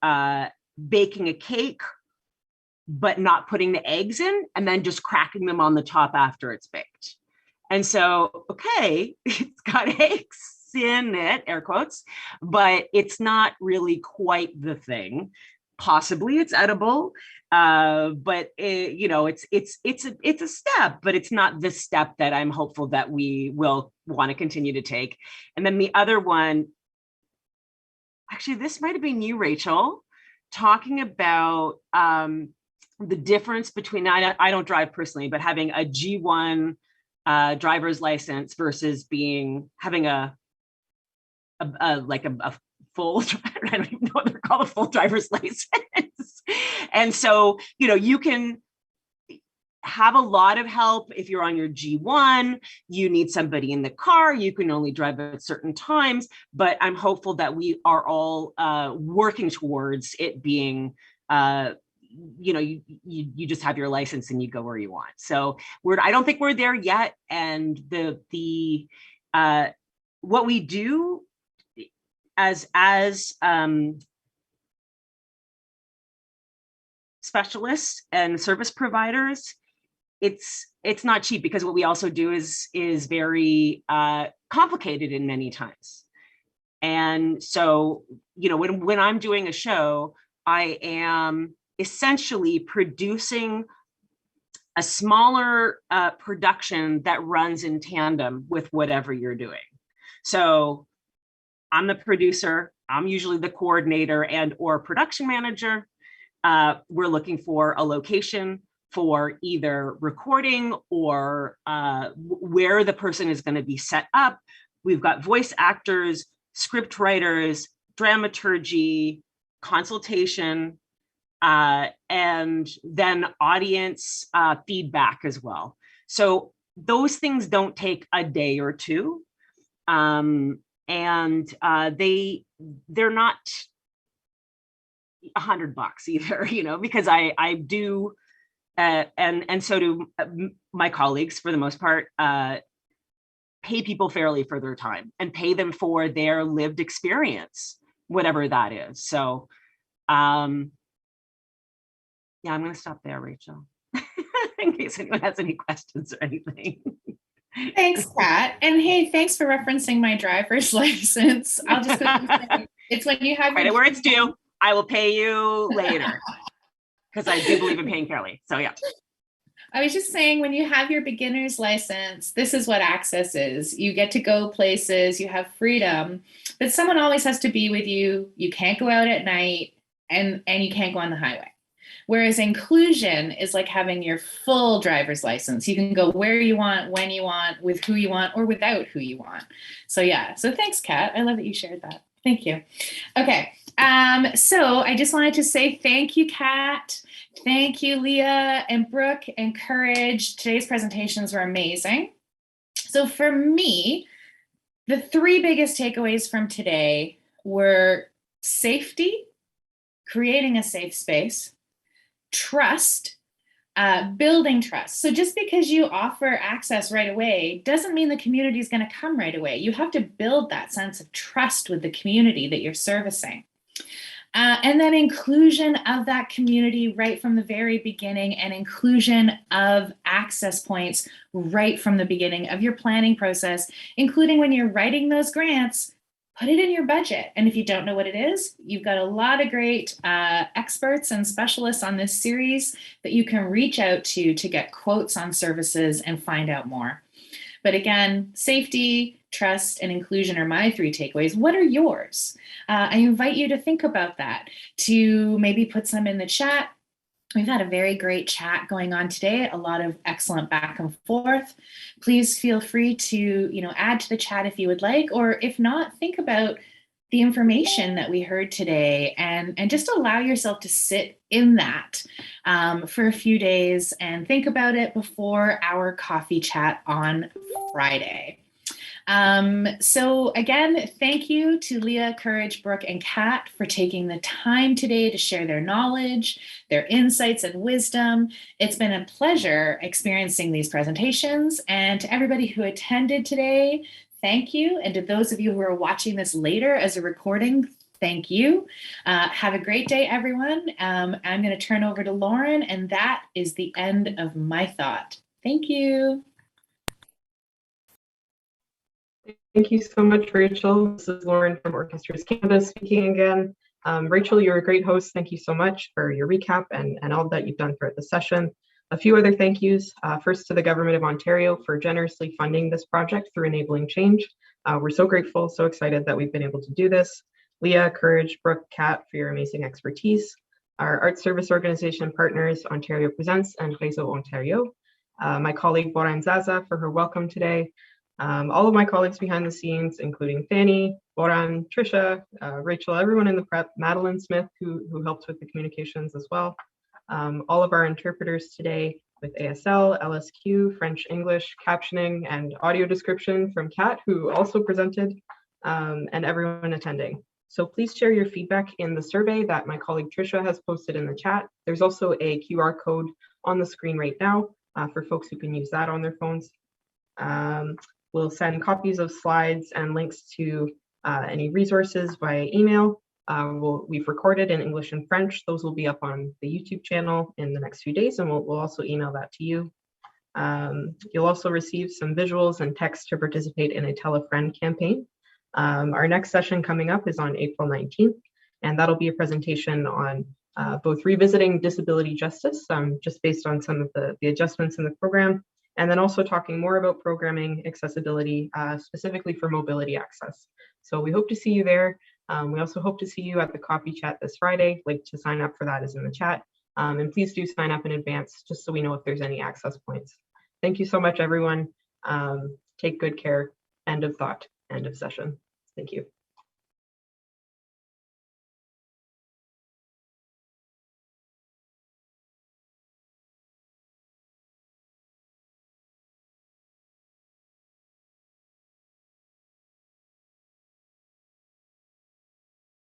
baking a cake, but not putting the eggs in and then just cracking them on the top after it's baked. And so, okay, it's got eggs in it, air quotes, but it's not really quite the thing. Possibly it's edible, but you know, it's a step, but it's not the step that I'm hopeful that we will want to continue to take. And then the other one, actually, this might have been you, Rachel, talking about the difference between, I don't drive personally, but having a G1 driver's license versus having a full, I don't even know what they're called, a full driver's license. And so, you know, you can have a lot of help if you're on your G1, you need somebody in the car, you can only drive at certain times, but I'm hopeful that we are all working towards it being, you know, you just have your license and you go where you want. So I don't think we're there yet. And what we do as specialists and service providers, it's not cheap, because what we also do is very complicated in many times. And so, you know, when I'm doing a show, I am essentially producing a smaller production that runs in tandem with whatever you're doing. So I'm the producer, I'm usually the coordinator and or production manager. We're looking for a location for either recording or where the person is going to be set up. We've got voice actors, script writers, dramaturgy, consultation, and then audience feedback as well. So those things don't take a day or two. And they're not $100 either, you know, because I do, and so do my colleagues for the most part, pay people fairly for their time and pay them for their lived experience, whatever that is. So, yeah, I'm going to stop there, Rachel, in case anyone has any questions or anything. Thanks, Kat. And hey, thanks for referencing my driver's license. I'll just say, it's when you have credit where it's due. I will pay you later, because I do believe in paying fairly. So yeah. I was just saying, when you have your beginner's license, this is what access is. You get to go places, you have freedom, but someone always has to be with you. You can't go out at night, and you can't go on the highway. Whereas inclusion is like having your full driver's license. You can go where you want, when you want, with who you want, or without who you want. So yeah, so thanks, Kat. I love that you shared that. Thank you. Okay, so I just wanted to say thank you, Kat. Thank you, Leah and Brooke and Courage. Today's presentations were amazing. So for me, the three biggest takeaways from today were safety, creating a safe space, trust, building trust. So just because you offer access right away doesn't mean the community is going to come right away. You have to build that sense of trust with the community that you're servicing. And then inclusion of that community right from the very beginning, and inclusion of access points right from the beginning of your planning process, including when you're writing those grants. Put it in your budget. And if you don't know what it is, you've got a lot of great experts and specialists on this series that you can reach out to get quotes on services and find out more. But again, safety, trust, and inclusion are my three takeaways. What are yours? I invite you to think about that, to maybe put some in the chat. We've had a very great chat going on today, a lot of excellent back and forth. Please feel free to, add to the chat if you would like, or if not, think about the information that we heard today and just allow yourself to sit in that for a few days and think about it before our coffee chat on Friday. So again, thank you to Leah, Courage, Brooke, and Kat for taking the time today to share their knowledge, their insights and wisdom. It's been a pleasure experiencing these presentations, and to everybody who attended today, thank you. And to those of you who are watching this later as a recording, thank you. Have a great day, everyone. I'm going to turn over to Lauren, and that is the end of my thought. Thank you. Thank you so much, Rachel. This is Lauren from Orchestras Canada speaking again. Rachel, you're a great host. Thank you so much for your recap and all that you've done throughout the session. A few other thank yous. First, to the Government of Ontario for generously funding this project through Enabling Change. We're so grateful, so excited that we've been able to do this. Leah, Courage, Brooke, Kat for your amazing expertise. Our art service organization partners, Ontario Presents and Réseau Ontario. My colleague Boran Zaza for her welcome today. All of my colleagues behind the scenes, including Fanny, Boran, Trisha, Rachel, everyone in the prep, Madeline Smith, who helped with the communications as well. All of our interpreters today with ASL, LSQ, French, English, captioning, and audio description from Kat, who also presented, and everyone attending. So please share your feedback in the survey that my colleague Trisha has posted in the chat. There's also a QR code on the screen right now for folks who can use that on their phones. We'll send copies of slides and links to any resources via email. We've recorded in English and French. Those will be up on the YouTube channel in the next few days, and we'll also email that to you. You'll also receive some visuals and text to participate in a Tell a Friend campaign. Our next session coming up is on April 19th, and that'll be a presentation on both revisiting disability justice, just based on some of the adjustments in the program, and then also talking more about programming accessibility, specifically for mobility access. So we hope to see you there. We also hope to see you at the coffee chat this Friday. Link to sign up for that is in the chat. And please do sign up in advance just so we know if there's any access points. Thank you so much, everyone. Take good care. End of thought, end of session. Thank you.